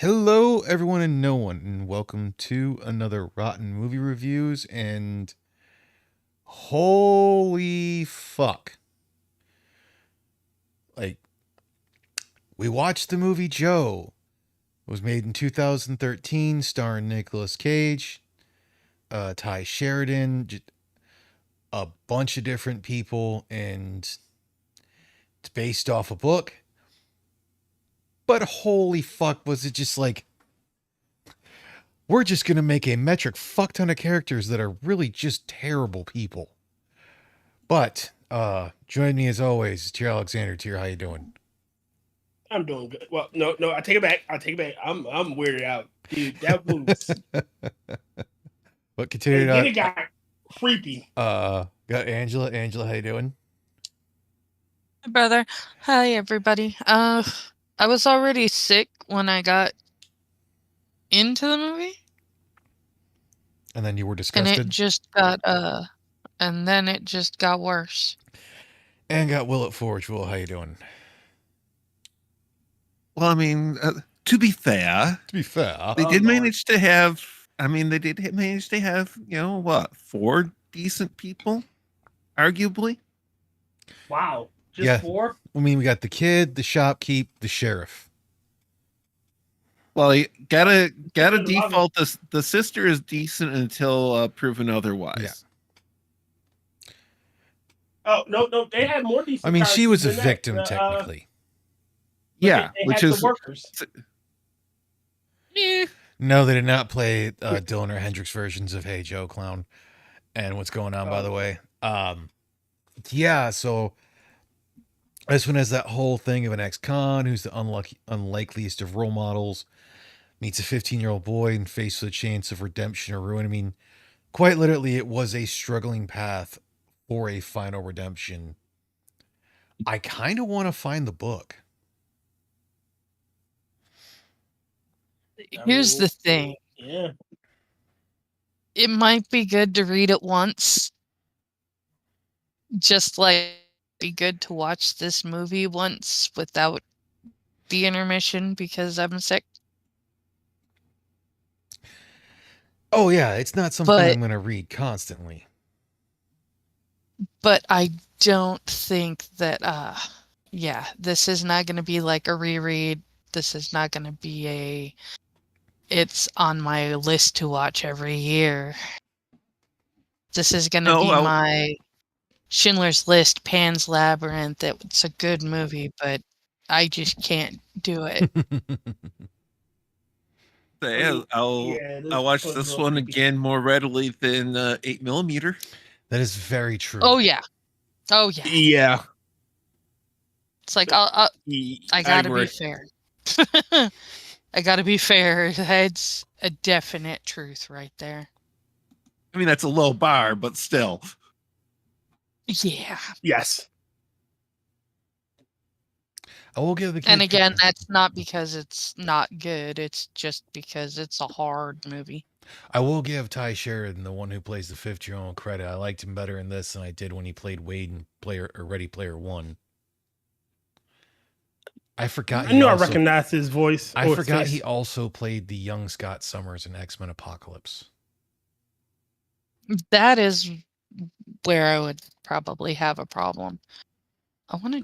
Hello, everyone and no one, and welcome to another Rotten Movie Reviews. And holy fuck. Like, we watched the movie Joe. It was made in 2013, starring Nicolas Cage, Ty Sheridan, a bunch of different people, and it's based off a book. But holy fuck, was it just like, we're just going to make a metric fuck ton of characters that are really just terrible people. But join me as always, Tier Alexander. Tier, how you doing? I'm doing good. Well, no, I take it back. I'm weirded out, dude. That was But continue and then on. it got creepy. Got Angela. Angela, how you doing? Hi, brother. Hi, everybody. I was already sick when I got into the movie, And then you were and it disgusted. just got and then it just got worse. And got Will at Forge. Will, how you doing? Well, I mean, to be fair, To be fair, they Oh, did Lord. manage to have. I mean, they did manage to have, four decent people, arguably. Wow, just Yeah. four. I mean, we got the kid, the shopkeep, the sheriff. Well, you gotta Good default. The sister is decent until proven otherwise. Yeah. Oh no, they had more decent. I mean, she was a characters than victim, that. technically. Yeah, they which had is the workers. No, they did not play Dylan or Hendrix versions of Hey Joe Clown. And what's going on, by Oh. the way? Yeah, so this one has that whole thing of an ex-con who's the unlikeliest of role models, meets a 15-year-old boy and faced with a chance of redemption or ruin. I mean, quite literally, it was a struggling path for a final redemption. I kind of want to find the book. Here's the thing. Yeah. It might be good to read it once, just like be good to watch this movie once without the intermission because I'm sick. Oh, yeah, it's not something But- I'm going to read constantly. But I don't think that this is not going to be like a reread. This is not going to be it's on my list to watch every year. This is going to be my Schindler's List, Pan's Labyrinth. It's a good movie, but I just can't do it. I'll watch this one again more readily than 8mm. That is very true. Oh yeah. Yeah. It's like I gotta be fair. I gotta be fair. That's a definite truth right there. I mean, that's a low bar, but still. Yeah. Yes. I will give the kid. And again, that's not because it's not good. It's just because it's a hard movie. I will give Ty Sheridan, the one who plays the 50-year-old, credit. I liked him better in this than I did when he played Wade in Ready Player One. I forgot. I knew I recognized his voice. I forgot he also played the young Scott Summers in X-Men Apocalypse. That is where I would probably have a problem. I want to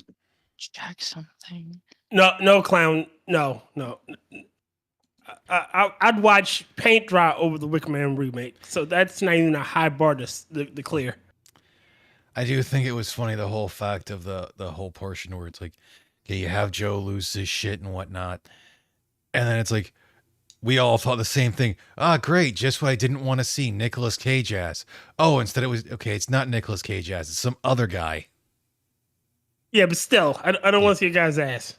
check something. No, clown. No. I'd watch paint dry over the Wicker Man remake. So that's not even a high bar to clear. I do think it was funny, the whole fact of the whole portion where it's like, okay, you have Joe lose his shit and whatnot. And then it's like, we all thought the same thing. Ah, great. Just what I didn't want to see. Nicolas Cage ass. Oh, instead it was, okay, it's not Nicolas Cage ass. It's some other guy. Yeah, but still, I don't want to see a guy's ass.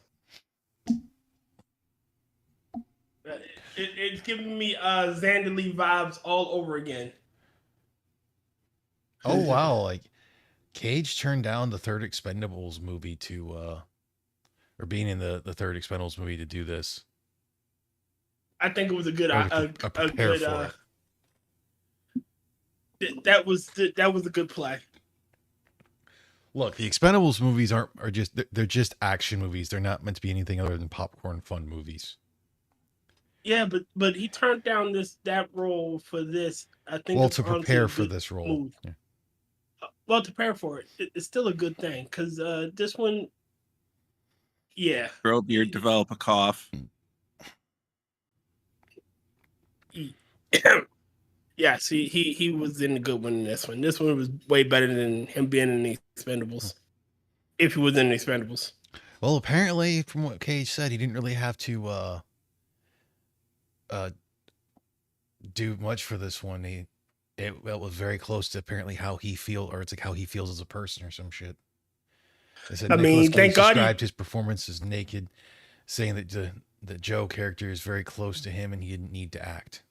It's giving me Xander Lee vibes all over again. Oh, wow. Like, Cage turned down the third Expendables movie to, or being in the third Expendables movie to do this. I think it was a good, prepare for it. That was a good play. Look, the Expendables movies they're just action movies. They're not meant to be anything other than popcorn fun movies. Yeah, but he turned down that role for this. I think Well, it's to honestly a prepare for good this role. move. Yeah. Well, to prepare for it's still a good thing because this one, yeah, Grow a beard, develop a cough. yeah. See, he was in the good one in this one. This one was way better than him being in the Expendables. If he was in the Expendables, Well, apparently, from what Cage said, he didn't really have to do much for this one. It was very close to apparently how he or it's like how he feels as a person or some shit. They said I Nicolas mean, Cage thank God described his performance as naked, saying that the Joe character is very close to him and he didn't need to act.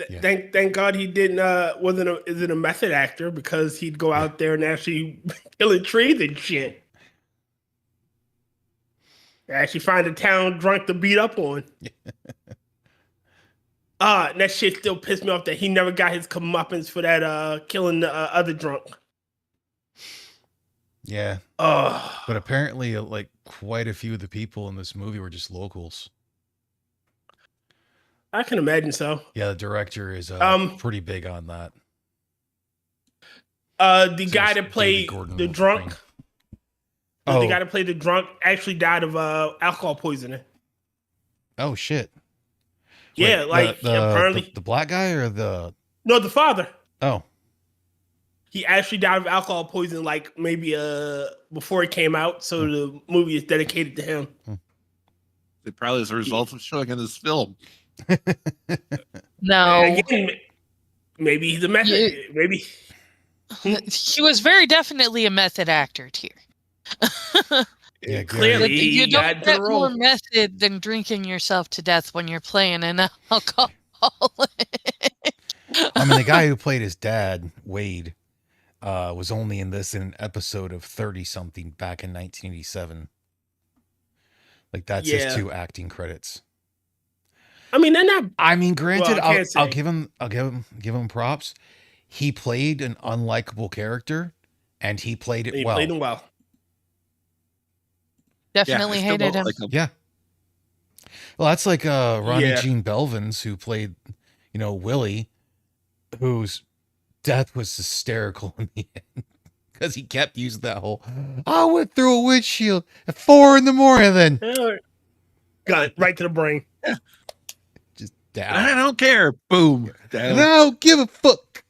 Yeah. Thank God he didn't isn't a method actor because he'd go out there and actually killing trees and shit. Actually find a town drunk to beat up on. That shit still pissed me off that he never got his comeuppance for that killing the other drunk. Yeah. But But apparently, like quite a few of the people in this movie were just locals. I can imagine so. Yeah, the director is pretty big on that. The So guy it's that played David Gordon the Green. drunk, Oh. the guy that played the drunk actually died of alcohol poisoning. Oh shit. Yeah, Wait, apparently the black guy or the no, the father. Oh. He actually died of alcohol poisoning, like maybe before it came out. So the movie is dedicated to him. It probably is a result of showing in this film. No. Again, maybe he's a method. Maybe he was very definitely a method actor here. Yeah, clearly you he got don't the get more role. method than drinking yourself to death when you're playing an alcoholic. I mean, the guy who played his dad, Wade, was only in an episode of 30 something back in 1987. Like that's his Yeah. 2 acting credits. I mean, they're not. I mean, granted, Well, I can't I'll say. give him props. He played an unlikable character, and he played it He well. played him well. Definitely I still hated don't him. like him. Yeah. Well, that's like Ronnie Yeah. Jean Belvins, who played, Willie, whose death was hysterical in the end because he kept using that whole "I went through a windshield at 4 in the morning," then Gun right to the brain. just I down. don't care. Boom. Down. No, give a fuck.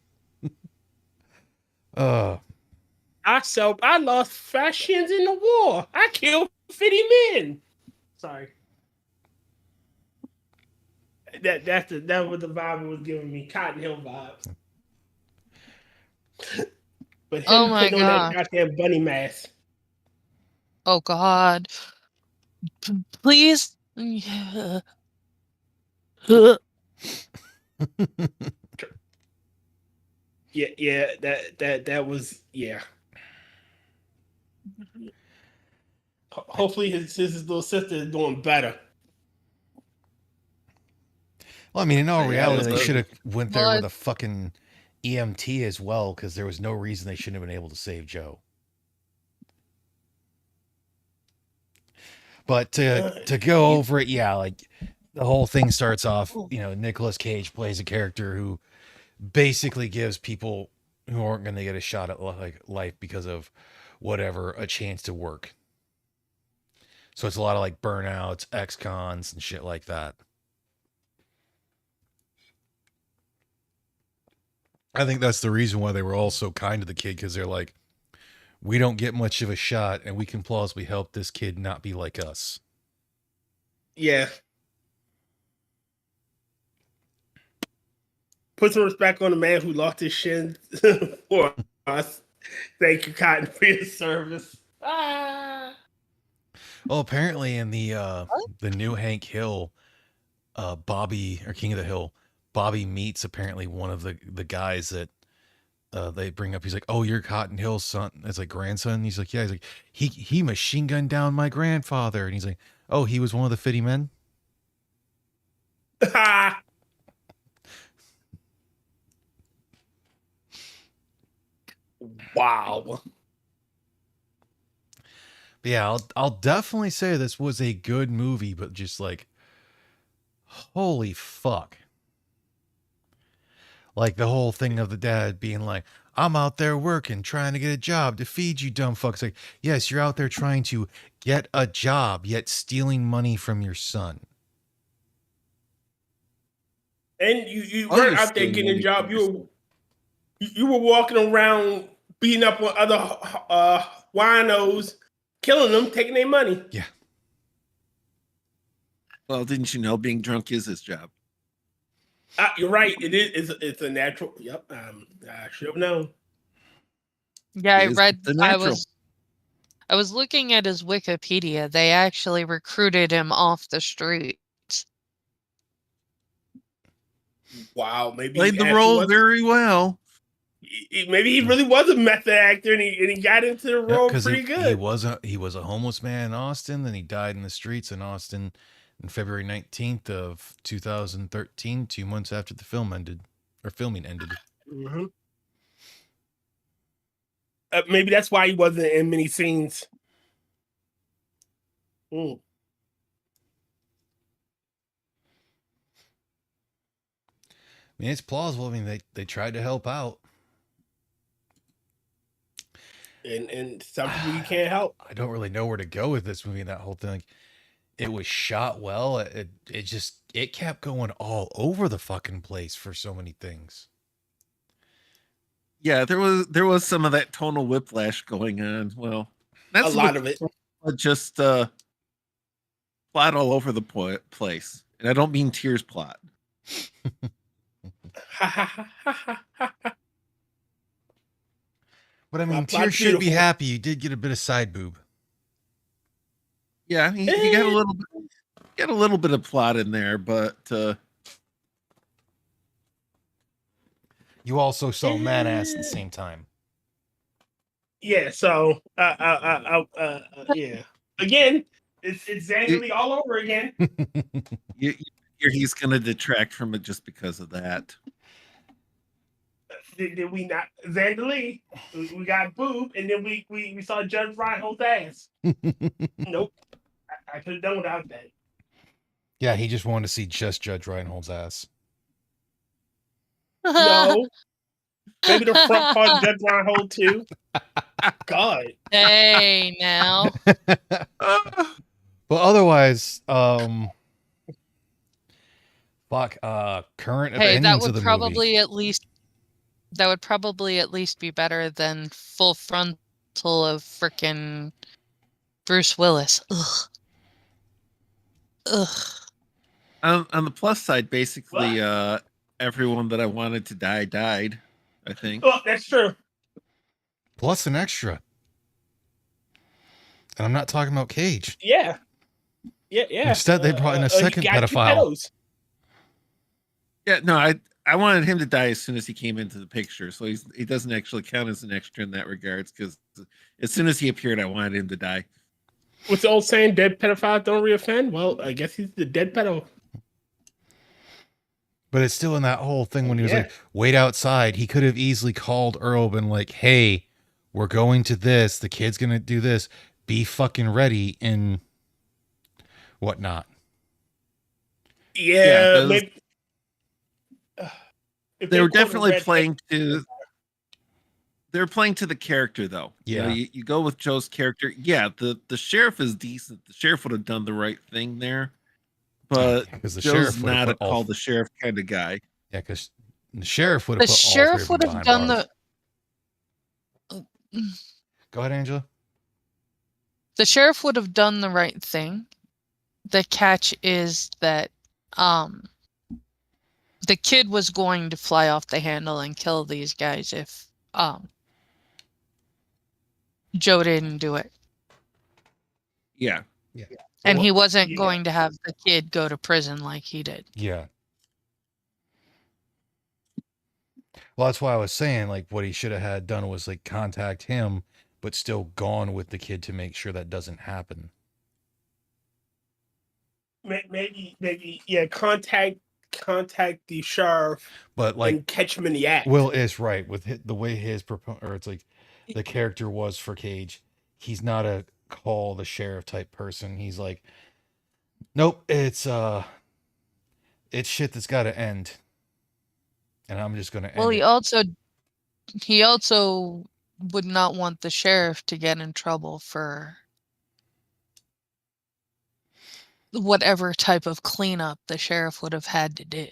I lost fashions in the war. I killed 50 men. Sorry. That was the vibe it was giving me. Cotton Hill vibes. But him Oh my putting on that God. goddamn bunny mask. Oh God. Please. Yeah, that was Hopefully his little sister is doing better. Well, I mean, in all Yeah, reality, they that's should have went there Well, with a fucking EMT as well, because there was no reason they shouldn't have been able to save Joe. But to go over it, yeah, like the whole thing starts off, Nicolas Cage plays a character who basically gives people who aren't going to get a shot at life because of whatever a chance to work. So it's a lot of like burnouts, ex-cons, and shit like that. I think that's the reason why they were all so kind to the kid, because they're like, we don't get much of a shot, and we can plausibly help this kid not be like us. Yeah. Put some respect on the man who lost his shins for us. Thank you, Cotton, for your service. Well, apparently in the new Hank Hill, Bobby, or King of the Hill, Bobby meets apparently one of the guys that they bring up. He's like, "Oh, you're Cotton Hill's son." It's like grandson. He's like, "Yeah." He's like, he machine gunned down my grandfather, and he's like, "Oh, he was one of the 50 men." Wow. But yeah, I'll definitely say this was a good movie, but just like holy fuck. Like the whole thing of the dad being like, I'm out there working, trying to get a job to feed you dumb fucks. Like, yes, you're out there trying to get a job, yet stealing money from your son. And you Oh, weren't you're out there stealing getting a money job. from your You were walking around beating up on other winos, killing them, taking their money. Yeah. Well, didn't you know being drunk is his job? You're right. It is. It's a natural. Yep. I should have known. Yeah, I It is read. the I natural. was looking at his Wikipedia. They actually recruited him off the streets. Wow. Maybe Played he the actually role was. very well. Maybe he really was a method actor, and he got into the role Because pretty he good. was a homeless man in Austin, then he died in the streets in Austin on February 19th of 2013, 2 months after the filming ended. Mm-hmm. Maybe that's why he wasn't in many scenes. Mm. I mean, it's plausible. I mean, they tried to help out. And some people you can't help. I don't really know where to go with this movie and that whole thing. Like, it was shot well. It kept going all over the fucking place for so many things. Yeah, there was some of that tonal whiplash going on. Well, that's A lot of it. just plot all over the place, and I don't mean Tears plot. But I My mean, plot's Tears should be beautiful. happy. You did get a bit of side boob. Yeah, he got a little bit of plot in there, but You also saw man ass at the same time. Yeah. So, yeah. Again, it's Zangerly all over again. you hear he's going to detract from it just because of that. Did we not Zangerly? We got boob, and then we saw Judge Reinhold's ass. Nope. I could have done without that. Yeah, he just wanted to see just Judge Reinhold's ass. No. Maybe the front part of Judge Reinhold too. God. Hey, now. But otherwise, fuck, current Hey, opinions of the movie. that would probably at least be better than full frontal of frickin' Bruce Willis. Ugh. On the plus side, basically, everyone that I wanted to die died. I think. Oh, that's true. Plus an extra. And I'm not talking about Cage. Yeah. Instead, they brought in a second you got two pedophile. pedos. Yeah, no, I wanted him to die as soon as he came into the picture, so he doesn't actually count as an extra in that regards. Because as soon as he appeared, I wanted him to die. What's the old saying? Dead pedophiles don't reoffend. Well, I guess he's the dead pedo. But it's still in that whole thing when he was like, wait outside. He could have easily called Earl, been like, hey, we're going to this. The kid's going to do this. Be fucking ready and whatnot. Yeah, maybe. They were definitely playing to. They're playing to the character, though. Yeah, you go with Joe's character. Yeah, the sheriff is decent. The sheriff would have done the right thing there, but because the Joe's sheriff not a call the sheriff kind of guy. Yeah, because the sheriff would The have put sheriff all three would of them have behind done bars. the. Go ahead, Angela. The sheriff would have done the right thing. The catch is that the kid was going to fly off the handle and kill these guys if Joe didn't do it. Yeah. And he wasn't going to have the kid go to prison like he did. Yeah. Well, that's why I was saying, like, what he should have had done was, like, contact him, but still gone with the kid to make sure that doesn't happen. Maybe, yeah, contact the sheriff, but like, and catch him in the act. Will is right with the way or it's like the character was for Cage. He's not a call the sheriff type person. He's like, nope, it's it's shit that's got to end. And I'm just going to end Well, it. he also would not want the sheriff to get in trouble for whatever type of cleanup the sheriff would have had to do.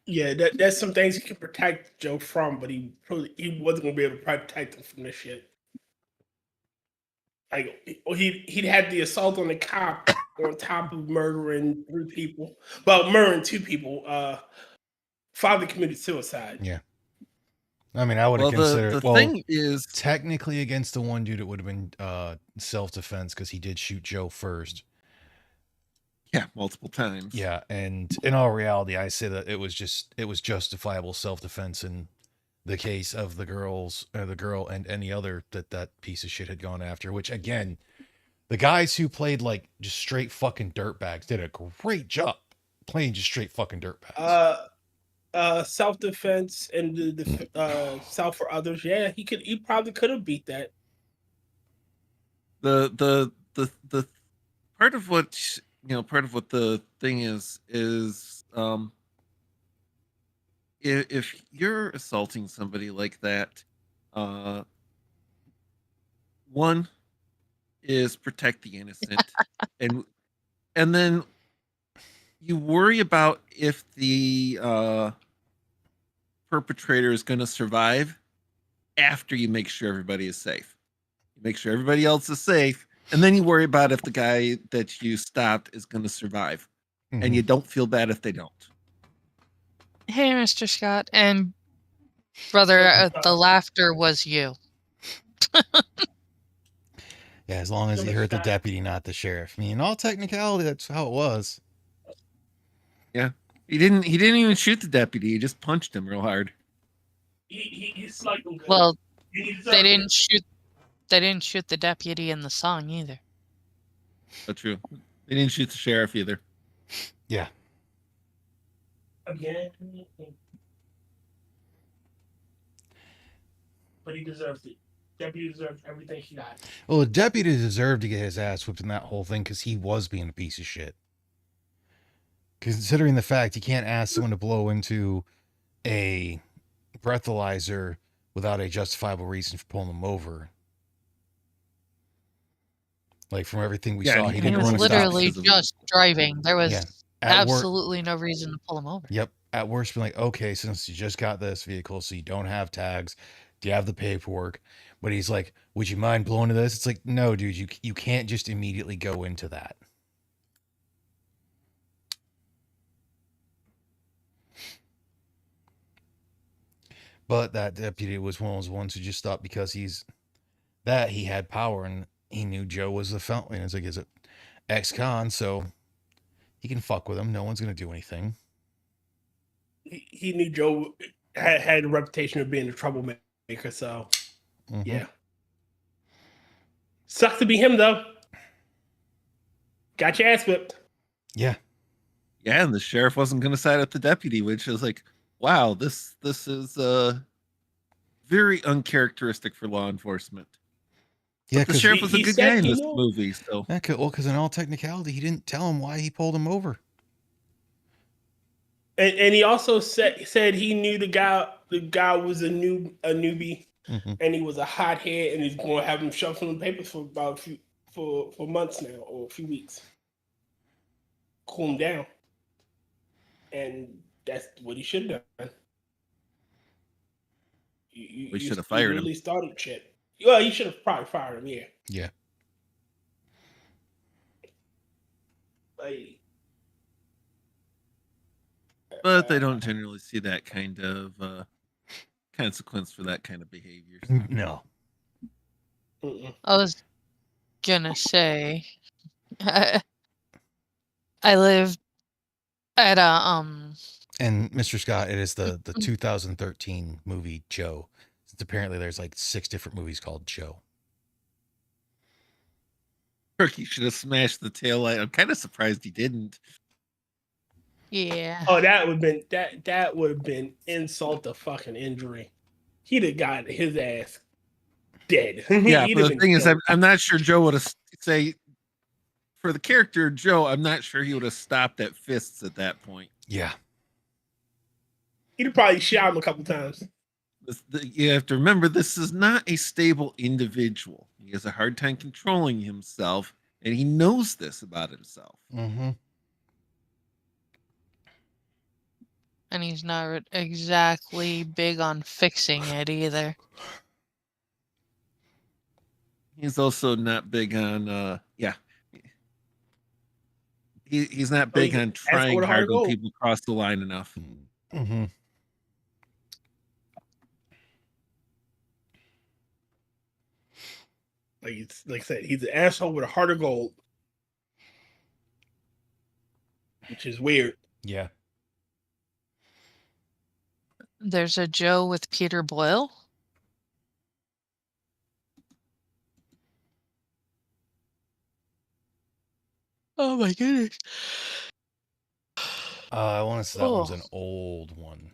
Yeah, that's some things he can protect Joe from, but he wasn't gonna be able to protect him from this shit. Like he'd had the assault on the cop on top of murdering 3 people. Well, murdering 2 people. Father committed suicide. Yeah. I mean, I would have Well, considered. the Well, thing is, technically against the one dude, it would have been self-defense because he did shoot Joe first. yeah, multiple times. Yeah, and in all reality, I say that it was justifiable self-defense in the case of the girl and any other that piece of shit had gone after. Which again, the guys who played like just straight fucking dirtbags did a great job playing just straight fucking dirtbags. Self-defense and the self for others. Yeah, he probably could have beat that. The part of what the thing is if you're assaulting somebody like that, one is protect the innocent, and then you worry about if the perpetrator is going to survive after you make sure everybody is safe. You make sure everybody else is safe, and then you worry about if the guy that you stopped is going to survive, and you don't feel bad if they don't. Hey, Mr. Scott, and brother, the laughter was you. Yeah, as long as he hurt the deputy, not the sheriff. I mean, in all technicality, that's how it was. Yeah, he didn't even shoot the deputy. He just punched him real hard. He slugged him good. Well, they didn't shoot the deputy in the song either. That's true. They didn't shoot the sheriff either. Yeah. Again. But he deserves it. Deputy deserves everything he got. Well, the deputy deserved to get his ass whipped in that whole thing because he was being a piece of shit. Considering the fact you can't ask someone to blow into a breathalyzer without a justifiable reason for pulling them over. Like from everything we saw, he He didn't was want to literally stop. just driving. There was absolutely no reason to pull him over. Yep. At worst, be like, okay, since you just got this vehicle, so you don't have tags, do you have the paperwork? But he's like, would you mind blowing to this? It's like, no, dude, you can't just immediately go into that. But that deputy was one of those ones who just stopped because he had power and he knew Joe was the felon. It's like, is it ex-con, so he can fuck with him. No one's gonna do anything. He knew Joe had a reputation of being a troublemaker, so yeah. Sucks to be him though. Got your ass whipped. Yeah. Yeah, and the sheriff wasn't going to side with the deputy, which is like, wow, this is very uncharacteristic for law enforcement. Yeah, the sheriff was a good guy in this movie. So because in all technicality, he didn't tell him why he pulled him over. And he also said he knew the guy was a newbie, and he was a hothead, and he's going to have him shuffling papers for about for months now, or a few weeks. Cool him down, and that's what he should have done. We should have fired him. Really started shit. Well, you should have probably fired him. Yeah. Yeah. But they don't generally see that kind of consequence for that kind of behavior. No. I was gonna say, I lived at a And Mr. Scott, it is the 2013 movie Joe. Since apparently there's like 6 different movies called Joe. Turkey should have smashed the taillight. I'm kind of surprised he didn't. Yeah. Oh, that would have been insult to fucking injury. He'd have got his ass dead. Yeah, but the thing is, I'm not sure Joe would have for the character Joe, I'm not sure he would have stopped at fists at that point. Yeah. He'd probably shot him a couple times. You have to remember, this is not a stable individual. He has a hard time controlling himself, and he knows this about himself. Mm-hmm. And he's not exactly big on fixing it either. He's also not big on, he's not big on trying hard when people cross the line enough. Mm-hmm. Like I said, he's an asshole with a heart of gold, which is weird. Yeah. There's a Joe with Peter Boyle. Oh my goodness. I want to say that one's an old one.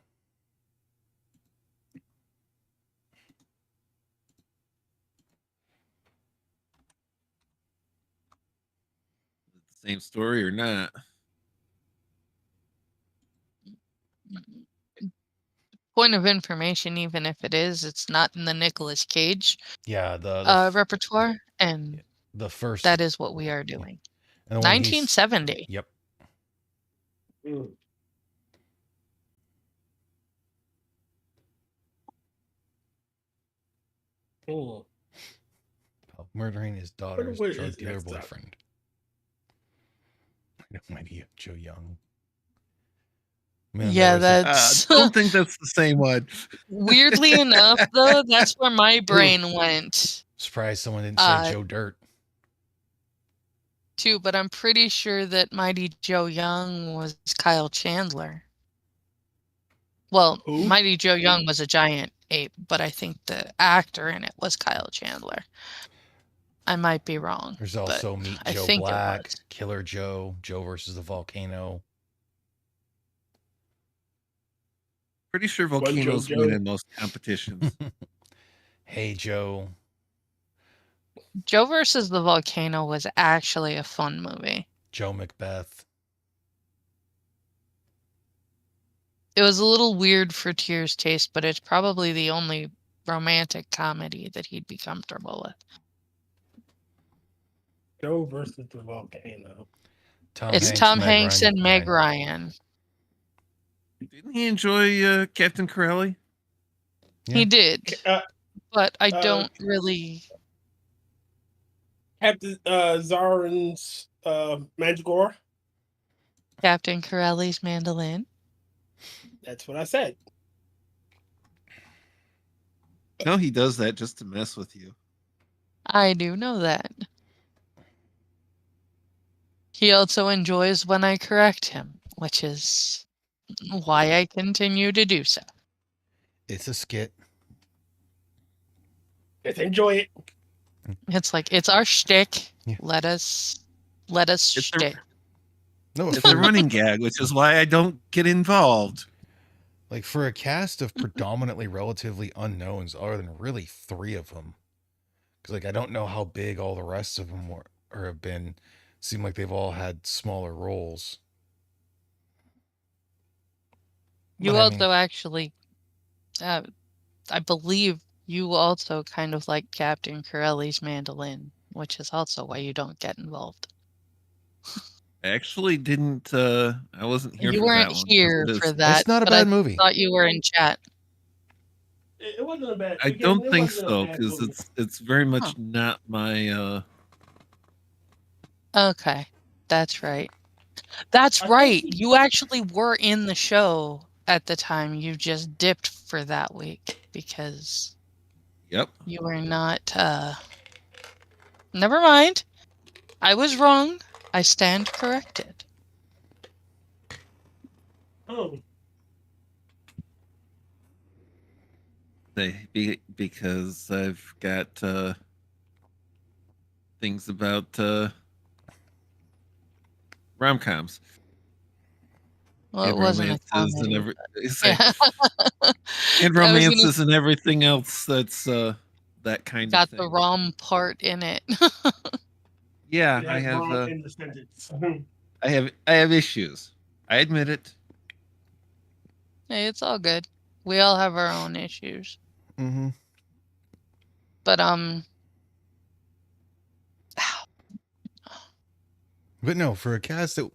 Same story or not? Point of information, even if it is, it's not in the Nicolas Cage repertoire, and the first that is what we are doing. And 1970. Yep. Oh. Murdering his daughter's drug dealer boyfriend. I have no idea. Joe Young. Man, yeah, that's. I don't think that's the same one. Weirdly enough, though, that's where my brain went. Surprised someone didn't say Joe Dirt. Too, but I'm pretty sure that Mighty Joe Young was Kyle Chandler. Well, Mighty Joe Young was a giant ape, but I think the actor in it was Kyle Chandler. I might be wrong. There's also Meet Joe Black, Killer Joe, Joe versus the Volcano. Pretty sure volcanoes win in most competitions. Hey Joe. Joe versus the Volcano was actually a fun movie. Joe Macbeth. It was a little weird for Tier's taste, but it's probably the only romantic comedy that he'd be comfortable with. Joe versus the Volcano. It's Tom Hanks and Meg Ryan. Didn't he enjoy Captain Corelli? Yeah. He did, but I don't really. Captain Zarin's Mandragora. Captain Corelli's mandolin. That's what I said. No, he does that just to mess with you. I do know that. He also enjoys when I correct him, which is why I continue to do so. It's a skit. Let's enjoy it. It's like, it's our shtick. Yeah. Let us shtick. No, it's a running gag, which is why I don't get involved. Like, for a cast of predominantly relatively unknowns, other than really 3 of them, because like I don't know how big all the rest of them were or have been. Seem like they've all had smaller roles. You also actually, I believe you also kind of like Captain Corelli's mandolin, which is also why you don't get involved. I actually didn't. I wasn't here. You for weren't that one. here for that. It's not a bad movie. I thought you were in chat. It wasn't a bad. I don't think so, because it's very much not my. Okay, that's right. That's right. You actually were in the show at the time. You just dipped for that week because. Yep. You were not. Never mind. I was wrong. I stand corrected. Oh. Because I've got things about rom-coms. Well, it wasn't a comedy. And romances and everything else that's that kind got of thing. The rom part in it. Yeah, It has wrong in the sentence. I have issues. I admit it. Hey, it's all good. We all have our own issues. Mm-hmm. But But no, for a cast that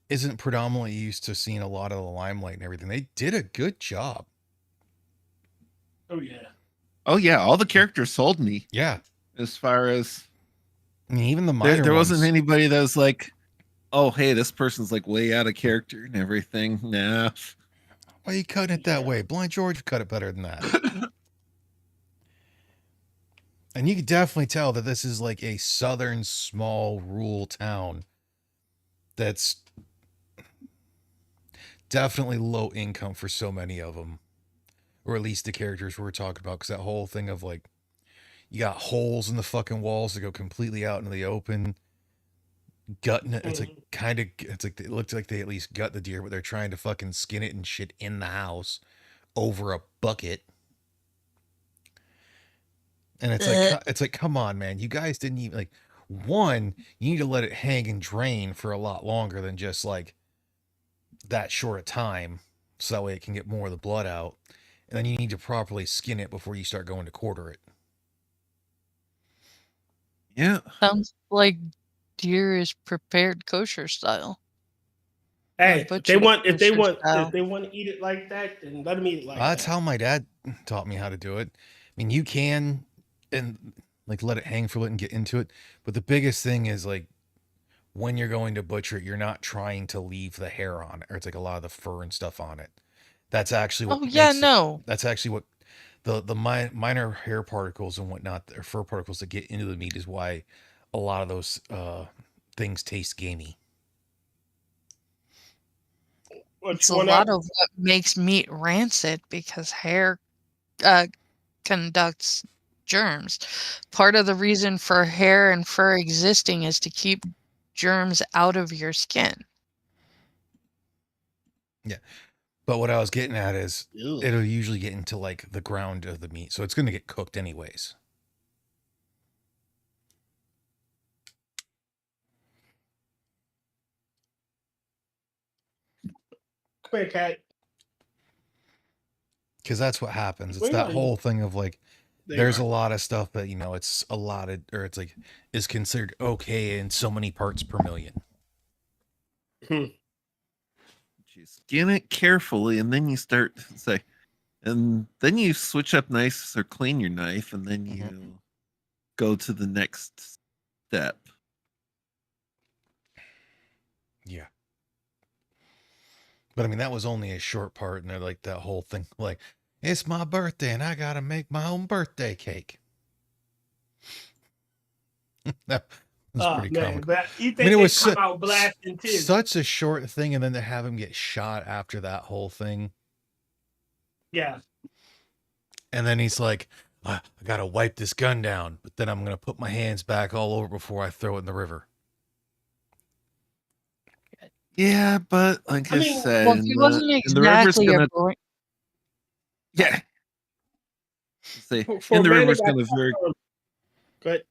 isn't predominantly used to seeing a lot of the limelight and everything, they did a good job. Oh yeah. Oh yeah, all the characters sold me. Yeah. As far as I mean, even the minor there ones. wasn't anybody that was like, oh hey, this person's like way out of character and everything. Nah. Why are you cutting it that way? Blind George cut it better than that. And you can definitely tell that this is like a southern small rural town that's definitely low income for so many of them, or at least the characters we're talking about, because that whole thing of like you got holes in the fucking walls that go completely out into the open, gutting it. It's like kind of, it's like it looks like they at least gut the deer, but they're trying to fucking skin it and shit in the house over a bucket. And it's like, come on, man, you guys didn't even like. One, you need to let it hang and drain for a lot longer than just like that short a time, so that way it can get more of the blood out. And then you need to properly skin it before you start going to quarter it. Yeah. sounds like deer is prepared kosher style. Hey, if they butchered want kosher style. to eat it like that, then let them eat it like That's that. how my dad taught me how to do it. I mean, you can and like let it hang for a little and get into it, but the biggest thing is like when you're going to butcher it, you're not trying to leave the hair on it, or it's like a lot of the fur and stuff on it. That's actually what Oh yeah, makes it. no. That's actually what the minor hair particles and whatnot, or fur particles that get into the meat, is why a lot of those things taste gamey. It's a lot of what makes meat rancid because hair conducts germs. Part of the reason for hair and fur existing is to keep germs out of your skin. Yeah. But what I was getting at is Ew. it'll usually get into like the ground of the meat. So it's going to get cooked anyways. Come here, cat. Because that's what happens. It's Where that are you? whole thing of like, There you there's are. a lot of stuff that, you know, it's allotted or it's like is considered okay in so many parts per million. You skin it carefully and then you start say, and then you switch up knives or clean your knife and then you go to the next step. Yeah. But I mean, that was only a short part. And they're like that whole thing, like, it's my birthday and I got to make my own birthday cake. That was pretty comical. But you think I mean, it was come out blasting too? such a short thing. And then to have him get shot after that whole thing. Yeah. And then he's like, I got to wipe this gun down, but then I'm going to put my hands back all over before I throw it in the river. Yeah, but like I said, well, he wasn't exactly a boy. Yeah. Say, For in the man, river's gonna very good.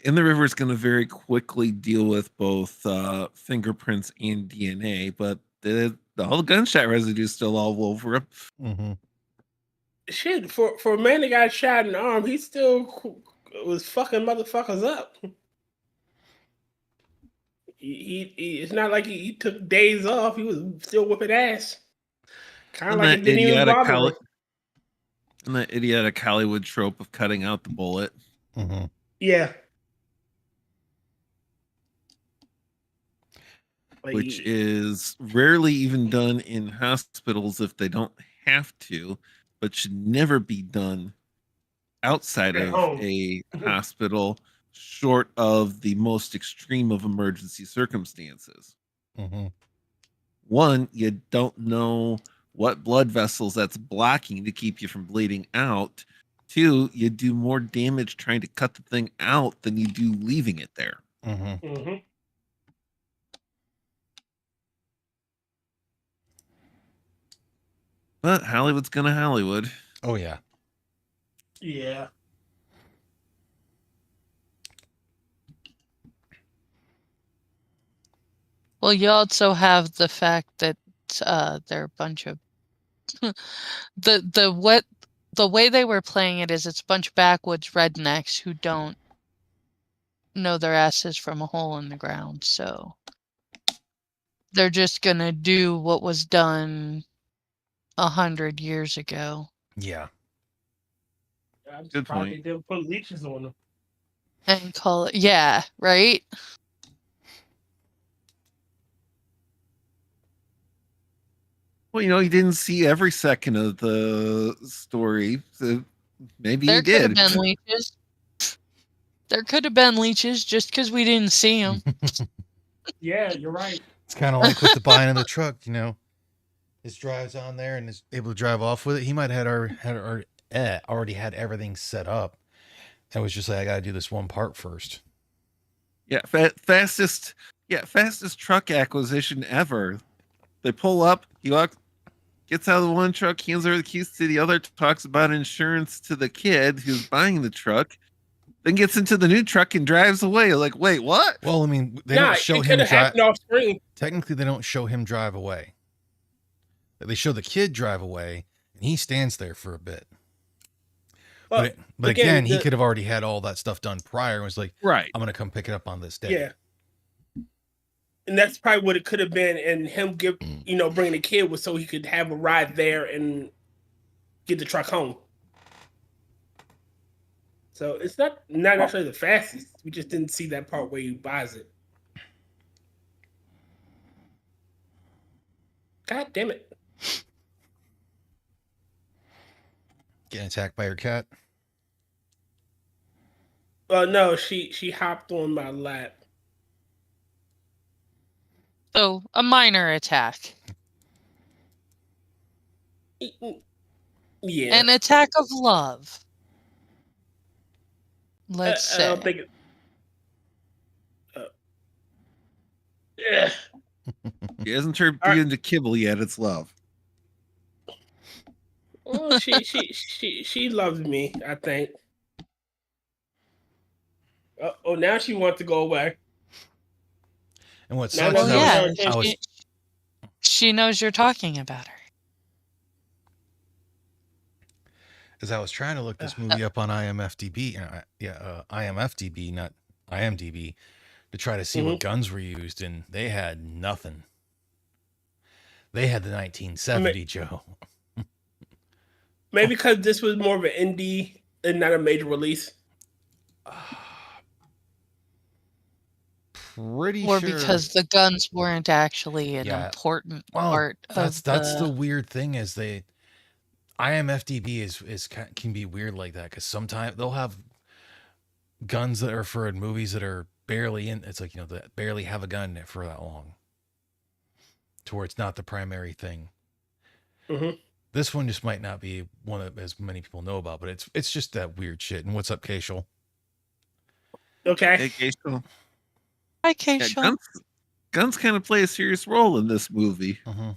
in the river is going to very quickly deal with both fingerprints and DNA, but the whole gunshot residue is still all over him. Mm-hmm. Shit, for a man that got shot in the arm, he still was fucking motherfuckers up. It's not like he took days off. He was still whipping ass. Kind of like it didn't even bother him. And that idiotic Hollywood trope of cutting out the bullet. Mm-hmm. Yeah. Which is rarely even done in hospitals if they don't have to, but should never be done outside of a hospital short of the most extreme of emergency circumstances. Mm-hmm. One, you don't know what blood vessels that's blocking to keep you from bleeding out. Two, you do more damage trying to cut the thing out than you do leaving it there. Mm-hmm. Mm-hmm. But Hollywood's gonna Hollywood. Oh, yeah. Yeah. Well, you also have the fact that they're a bunch of the way they were playing it is it's a bunch of backwoods rednecks who don't know their asses from a hole in the ground, so they're just gonna do what was done 100 years ago Yeah. I'm Good surprised point. they didn't put leeches on them. and call it, yeah, right? Well, you didn't see every second of the story, so maybe he There could have did. been leeches. There could have been leeches just because we didn't see them. Yeah, you're right. It's kind of like with the buying of the truck, his drive's on there and is able to drive off with it. He might have already had everything set up. And was just like, I got to do this one part first. Yeah, fastest truck acquisition ever. They pull up, gets out of the one truck, hands over the keys to the other, talks about insurance to the kid who's buying the truck, then gets into the new truck and drives away. Like, wait, what? Well, I mean, they don't show it him could have drive. happened off screen. Technically, they don't show him drive away. They show the kid drive away, and he stands there for a bit. Well, But again, he could have already had all that stuff done prior and was like, right, I'm going to come pick it up on this day. Yeah. And that's probably what it could have been. And him bringing the kid was so he could have a ride there and get the truck home. So it's not necessarily the fastest. We just didn't see that part where he buys it. God damn it. Getting attacked by your cat? No, she hopped on my lap. So, a minor attack. Yeah. An attack of love. Let's say. I don't think it. He hasn't turned into kibble yet. It's love. Well, she loves me, I think. Now she wants to go away. And what Now sucks she knows you're talking about her. is I was trying to look this movie up on IMFDB, not IMDb, to try to see what guns were used, and they had nothing. They had the 1970 Joe. Maybe because this was more of an indie and not a major release. Pretty or sure. Because the guns weren't actually an important part that's the weird thing is IMFDB can be weird like that because sometimes they'll have guns that are for movies that are barely in. It's like that barely have a gun for that long, to where it's not the primary thing. Mm-hmm. This one just might not be one that as many people know about, but it's just that weird shit. And what's up, Keishel? Okay. Hey, Keishel. Hi, Keishel. Guns kind of play a serious role in this movie. Mm-hmm.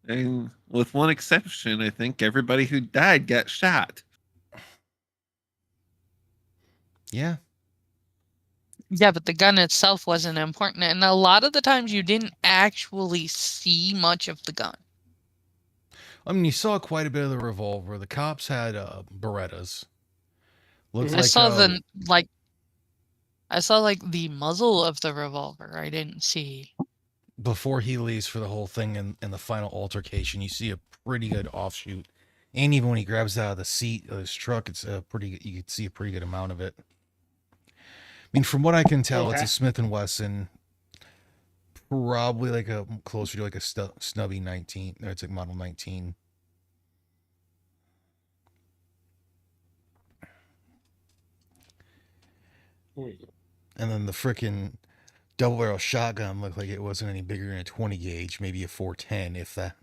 And with one exception, I think everybody who died got shot. Yeah. Yeah, but the gun itself wasn't important. And a lot of the times you didn't actually see much of the gun. I mean, you saw quite a bit of the revolver. The cops had Berettas. Looks I like saw I saw the muzzle of the revolver. I didn't see. Before he leaves for the whole thing in the final altercation, you see a pretty good offshoot. And even when he grabs out of the seat of his truck, it's you can see a pretty good amount of it. I mean, from what I can tell, it's a Smith & Wesson, probably closer to a snubby 19. No, it's like model 19. And then the frickin' double barrel shotgun looked like it wasn't any bigger than a 20 gauge, maybe a 410, if that.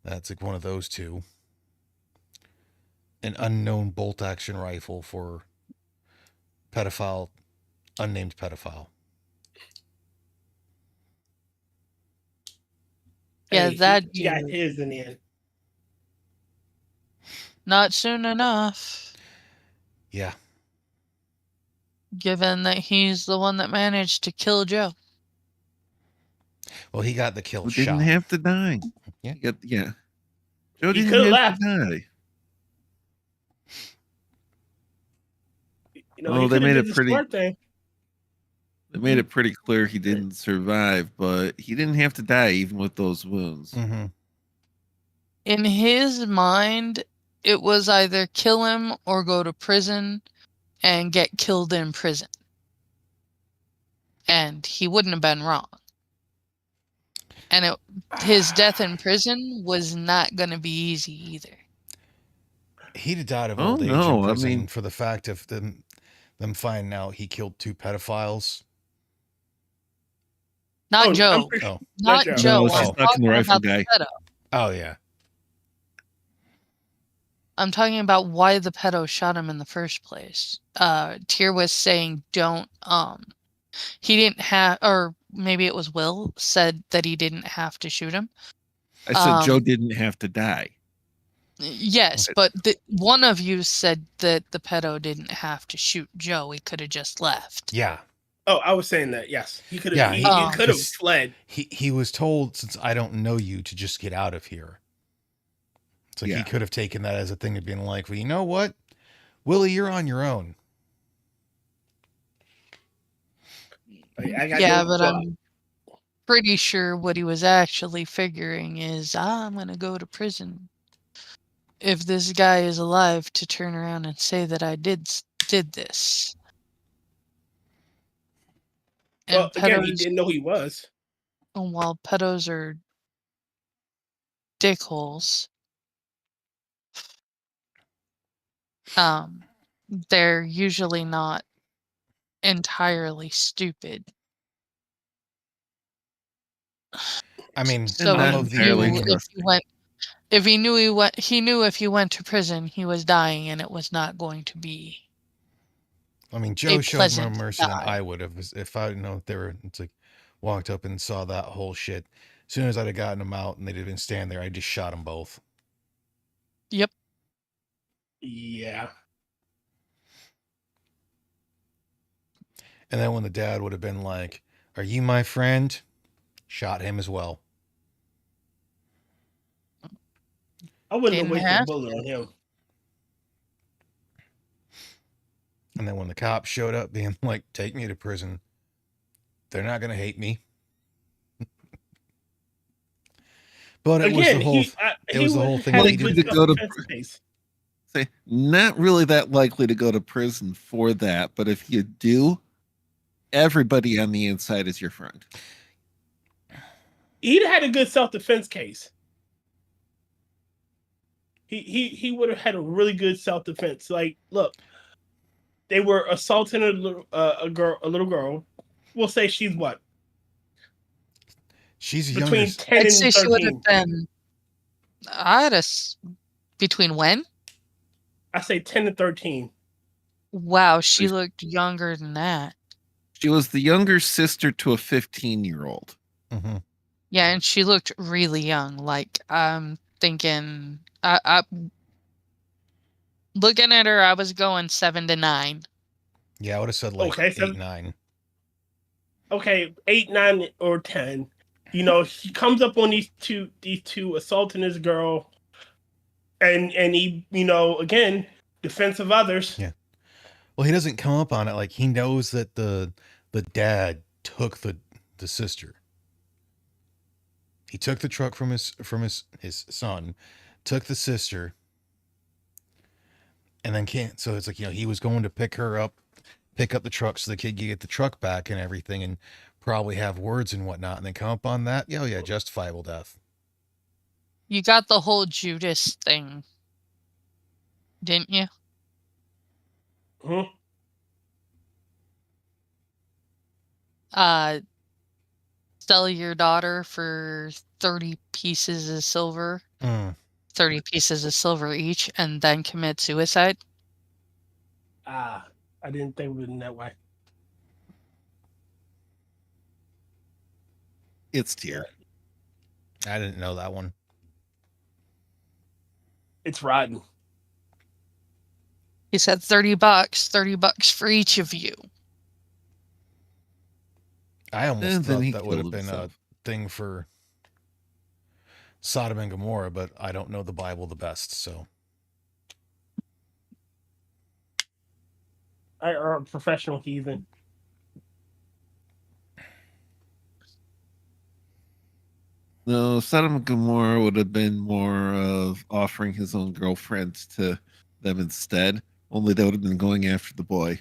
That's like one of those two. An unknown bolt action rifle for unnamed pedophile. Yeah, he got his in the end. Not soon enough. Yeah. Given that he's the one that managed to kill Joe. Well, he got the kill Who shot. didn't have to die. Yeah. Joe He didn't could've have left. to die. You know, Well, he they could have made did it the pretty. smart thing. They made it pretty clear he didn't survive, but he didn't have to die even with those wounds. Mm-hmm. In his mind, it was either kill him or go to prison and get killed in prison. And he wouldn't have been wrong. And his death in prison was not going to be easy either. He'd have died of Oh, old age no, in I prison mean- for the fact of them finding out he killed 2 pedophiles. Not I'm Joe. pretty- Oh. Not No, Joe. she's I'm talking the talking rifle about guy. the pedo. Oh yeah. I'm talking about why the pedo shot him in the first place. Tyr was saying don't he didn't have, or maybe it was Will said that he didn't have to shoot him. I said Joe didn't have to die. Yes, but one of you said that the pedo didn't have to shoot Joe. He could have just left. Yeah. Oh, I was saying that. Yes, he could have. Yeah, he could have just- fled. He was told, since I don't know you, to just get out of here. So Yeah. he could have taken that as a thing of being like, well, you know what, Willie, you're on your own. I got Yeah, no but club. I'm pretty sure what he was actually figuring is, I'm going to go to prison. If this guy is alive, to turn around and say that I did this. And Well, again, he pedos, didn't know who he was. while pedos are dickholes, they're usually not entirely stupid. I mean, So not all of entirely the true. if he knew if he went to prison, he was dying, and it was not going to be. I mean, Joe showed more pleasant mercy than die. I would have. If I didn't know if they were, it's like, walked up and saw that whole shit. As soon as I'd have gotten them out and they'd have been standing there, I just shot them both. Yep. Yeah. And then when the dad would have been like, "Are you my friend?" Shot him as well. I wouldn't have Didn't wasted a have bullet on him. And then when the cops showed up being like, "Take me to prison," they're not going to hate me. But it was the whole thing. Had that a he good didn't- self-defense case. Say, not really that likely to go to prison for that, but if you do, everybody on the inside is your friend. He'd had a good self-defense case. He would have had a really good self-defense. Like, look, they were assaulting a little girl. We'll say she's what? She's Between younger. 10 I'd and say she would 13. have been. Between when? I say 10 to 13. Wow, she looked younger than that. She was the younger sister to a 15-year-old. Mm-hmm. Yeah, and she looked really young. Like, I'm thinking, I looking at her, I was going 7 to 9. Yeah, I would have said like Okay, 8, 9. Okay, 8, 9, or 10. You know, he comes up on these two assaulting this girl, and he, you know, again, defense of others. Yeah. Well, he doesn't come up on it. Like, he knows that the dad took the sister. He took the truck from his son, took the sister, and then can't. So it's like, you know, he was going to pick up the truck so the kid could get the truck back and everything, and probably have words and whatnot, and then come up on that. Oh yeah, justifiable death. You got the whole Judas thing, didn't you? Hmm? Sell your daughter for 30 pieces of silver, 30 pieces of silver each, and then commit suicide. I didn't think of it in that way. It's Tyr. I didn't know that one. It's Rotn. He said $30 for each of you. I almost And then thought he that would have killed been himself. thing for Sodom and Gomorrah, but I don't know the Bible the best, so. I are a professional heathen. No, Sodom and Gomorrah would have been more of offering his own girlfriend to them instead. Only they would have been going after the boy.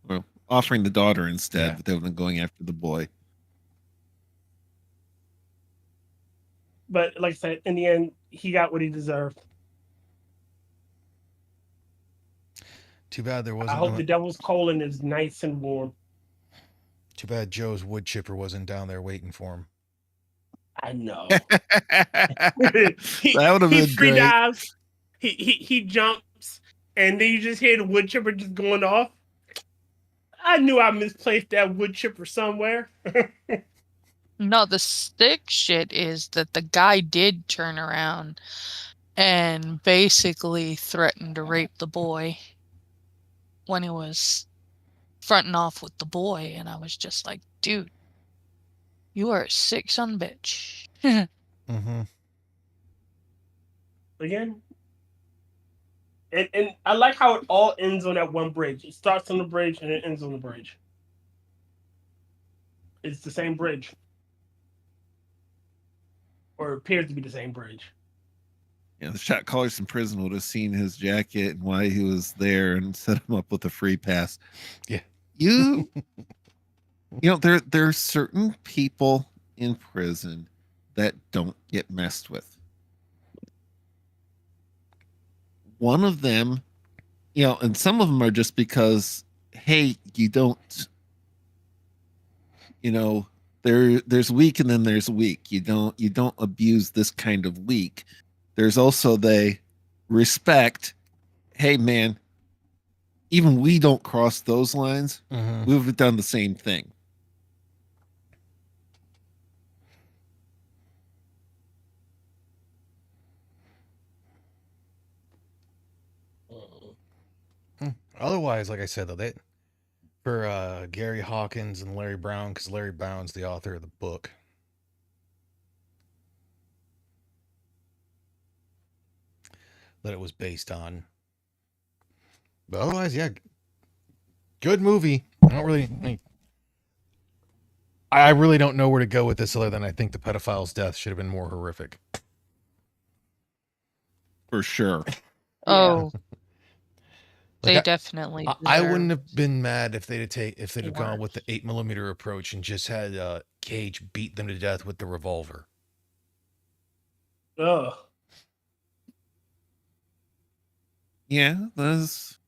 Well, offering the daughter instead, Yeah. but they would have been going after the boy. But like I said, in the end, he got what he deserved. Too bad there I wasn't. hope the devil's colon is nice and warm. Too bad Joe's wood chipper wasn't down there waiting for him. I know. That he would have been free great. dives. He jumps, and then you just hear the wood chipper just going off. I knew I misplaced that wood chipper somewhere. No, the sick shit is that the guy did turn around and basically threatened to rape the boy when he was fronting off with the boy, and I was just like, dude, you are a sick son of a bitch. Mm-hmm. Again. And I like how it all ends on that one bridge. It starts on the bridge and it ends on the bridge. It's the same bridge. Or it appears to be the same bridge. Yeah, the shot callers in prison would have seen his jacket and why he was there and set him up with a free pass. Yeah. You know, there are certain people in prison that don't get messed with. One of them, you know, and some of them are just because, hey, you don't, you know, there's weak and then there's weak. You don't abuse this kind of weak. There's also they respect, hey man, even we don't cross those lines. Mm-hmm. We would have done the same thing. Otherwise, like I said, though, for Gary Hawkins and Larry Brown, because Larry Brown's the author of the book. That it was based on. But otherwise, yeah, good movie. I really don't know where to go with this other than I think the pedophile's death should have been more horrific. For sure. Oh, Like they definitely. I wouldn't deserve- have been mad if they'd have gone worse. with the 8mm approach and just had Cage beat them to death with the revolver. Ugh. Yeah, that's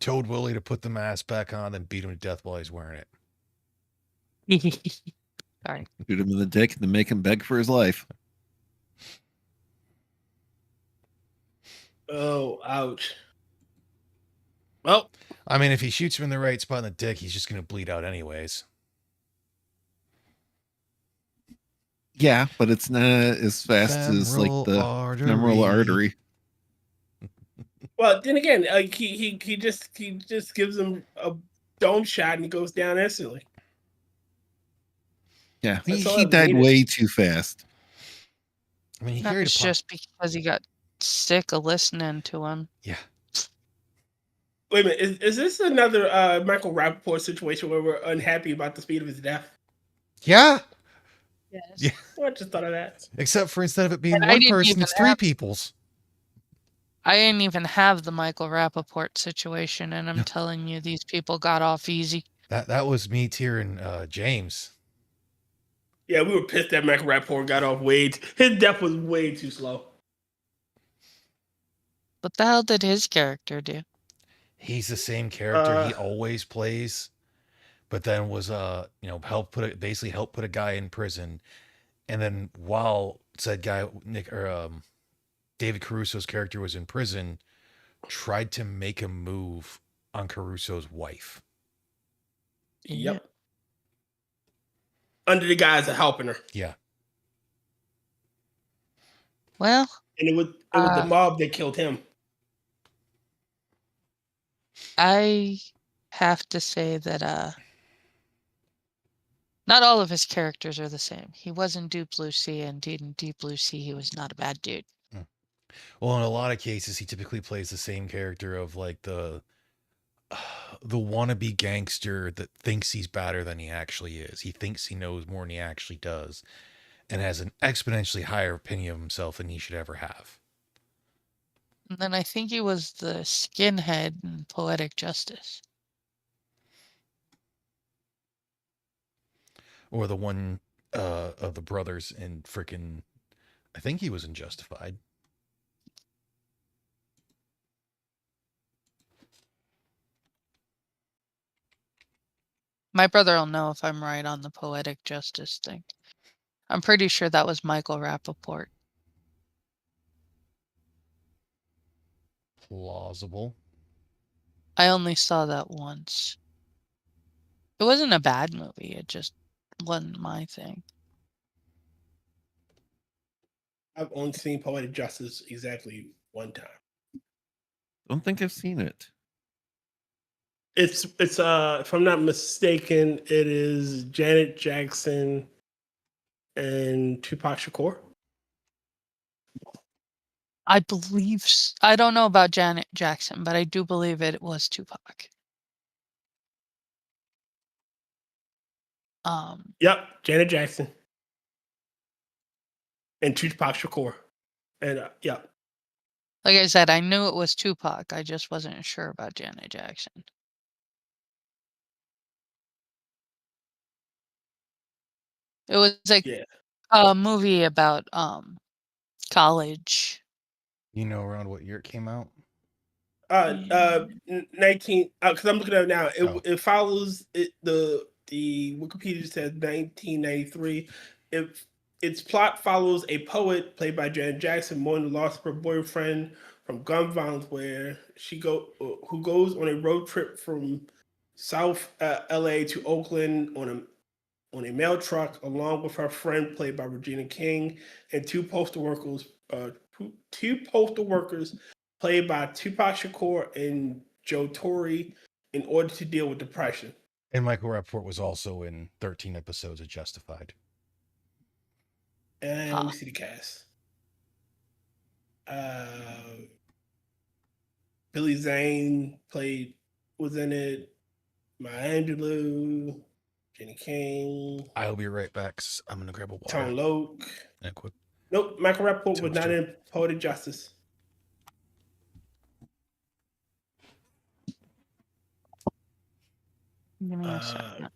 Told Willie to put the mask back on and beat him to death while he's wearing it. Sorry. shoot him in the dick and then make him beg for his life. Oh, ouch. Well, I mean, if he shoots him in the right spot in the dick, he's just going to bleed out anyways. Yeah, but it's not as fast as like the femoral artery. well, then again, he just gives him a dome shot and he goes down instantly. Yeah, That's all he I died needed. way too fast. I mean, he That carried was a just because he got sick of listening to him. Yeah. Wait a minute, is this another Michael Rappaport situation where we're unhappy about the speed of his death? Yeah. Yes. Yeah. I just thought of that. Except for instead of it being And I one didn't person, even it's three have- people's. I didn't even have the Michael Rappaport situation, and I'm No. telling you, these people got off easy. That was me, Tier, and James. Yeah, we were pissed that Michael Rappaport got off his death was way too slow. What the hell did his character do? He's the same character he always plays, but then was basically help put a guy in prison, and then while said guy David Caruso's character was in prison, tried to make a move on Caruso's wife. Yep. Under the guise of helping her. Yeah. Well, And it was the mob that killed him. I have to say that Not all of his characters are the same. He was in Deep Blue Sea, and in Deep Blue Sea, he was not a bad dude. Well, in a lot of cases, he typically plays the same character of like the wannabe gangster that thinks he's better than he actually is. He thinks he knows more than he actually does, and has an exponentially higher opinion of himself than he should ever have. And then I think he was the skinhead in Poetic Justice. Or the one of the brothers in frickin', I think he was in Justified. My brother will know if I'm right on the Poetic Justice thing. I'm pretty sure that was Michael Rappaport. Plausible. I only saw that once. It wasn't a bad movie. It just wasn't my thing. I've only seen Poetic Justice exactly one time. Don't think I've seen it. It's if I'm not mistaken, it is Janet Jackson and Tupac Shakur. I believe I don't know about Janet Jackson, but I do believe it was Tupac. Yep, Janet Jackson and Tupac Shakur, and yep. Like I said, I knew it was Tupac. I just wasn't sure about Janet Jackson. It was like Yeah. a movie about college. You know around what year it came out? 19. Because I'm looking at it now. It Oh. follows it. The Wikipedia says 1993. Its plot follows a poet played by Janet Jackson mourning the loss of her boyfriend from gun violence, where who goes on a road trip from South LA to Oakland on a mail truck, along with her friend played by Regina King, and two postal workers. Two postal workers played by Tupac Shakur and Joe Torre, in order to deal with depression. And Michael Rappaport was also in 13 episodes of Justified. And let me see the cast. Billy Zane was in it. Maya Angelou, Jenny King, I'll be right back. I'm going to grab a water. Tone Loc. And quick. Nope, Michael Rappaport was not Toaster. in Poetic Justice. Give me a second.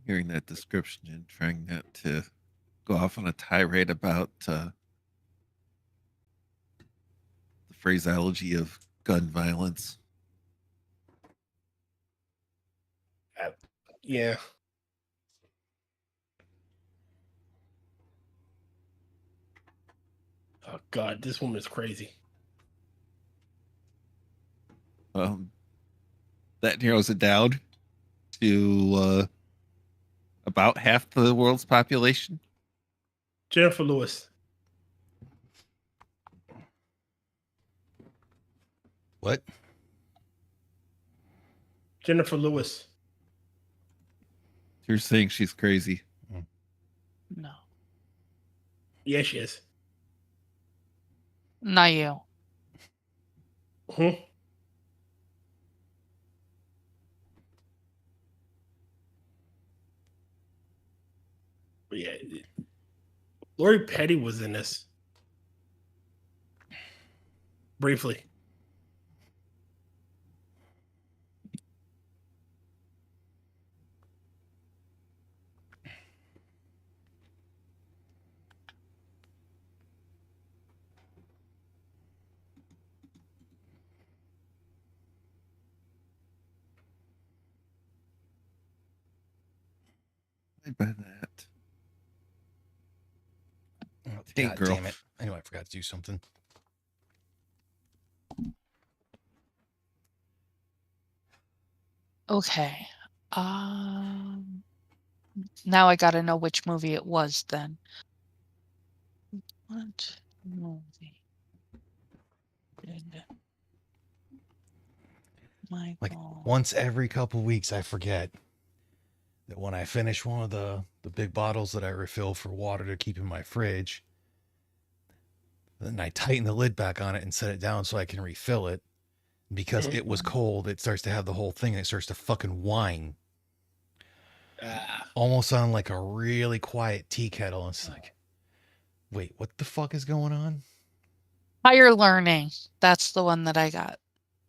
Hearing that description and trying not to go off on a tirade about the phraseology of gun violence. Yeah. Oh God, this woman is crazy. That narrows it down to about half the world's population. Jennifer Lewis. What? Jennifer Lewis. You're saying she's crazy. No. Yeah, she is. Not you. Yeah. Lori Petty was in this. Briefly. By that. Hey, God girl. damn it. I knew I forgot to do something. Okay. Now I gotta know which movie it was then. What movie did Michael? Like, once every couple weeks, I forget that when I finish one of the big bottles that I refill for water to keep in my fridge, then I tighten the lid back on it and set it down so I can refill it. Because it was cold, it starts to have the whole thing and it starts to fucking whine. Almost on like a really quiet tea kettle. It's like, wait, what the fuck is going on? Higher Learning. That's the one that I got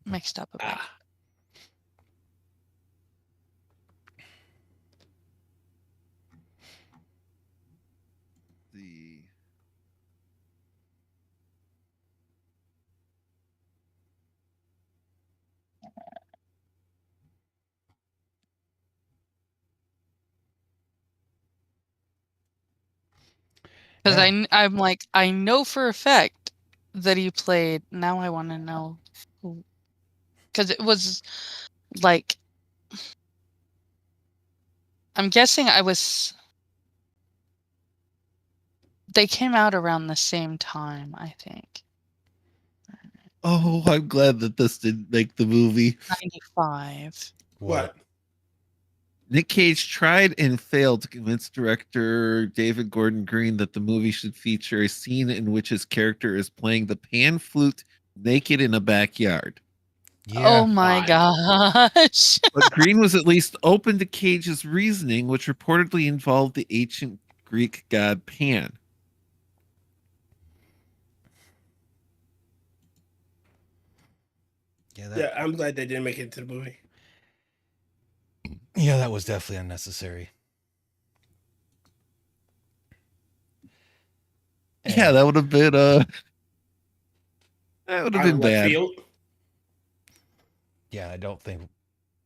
mixed up about. The Because Yeah. I'm like, I know for a fact that he played. Now I want to know who. Because it was like, I'm guessing they came out around the same time, I think. Oh, I'm glad that this didn't make the movie. 95. What? Nick Cage tried and failed to convince director David Gordon Green that the movie should feature a scene in which his character is playing the pan flute naked in a backyard. Yeah. Oh my gosh. But Green was at least open to Cage's reasoning, which reportedly involved the ancient Greek god Pan. Yeah, I'm glad they didn't make it into the movie. Yeah, that was definitely unnecessary. Yeah, that would have been that would have been bad. Field. Yeah, I don't think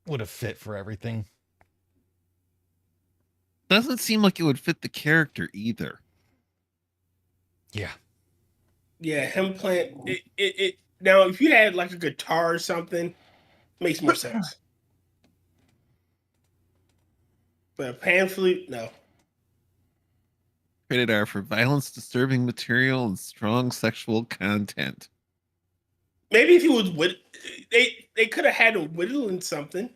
would have fit for everything. Doesn't seem like it would fit the character either. Yeah. Yeah, him playing it. Now, if you had like a guitar or something, makes more sense. But a pan flute, no. Rated R for violence, disturbing material, and strong sexual content. Maybe if he was they could have had him whittling something.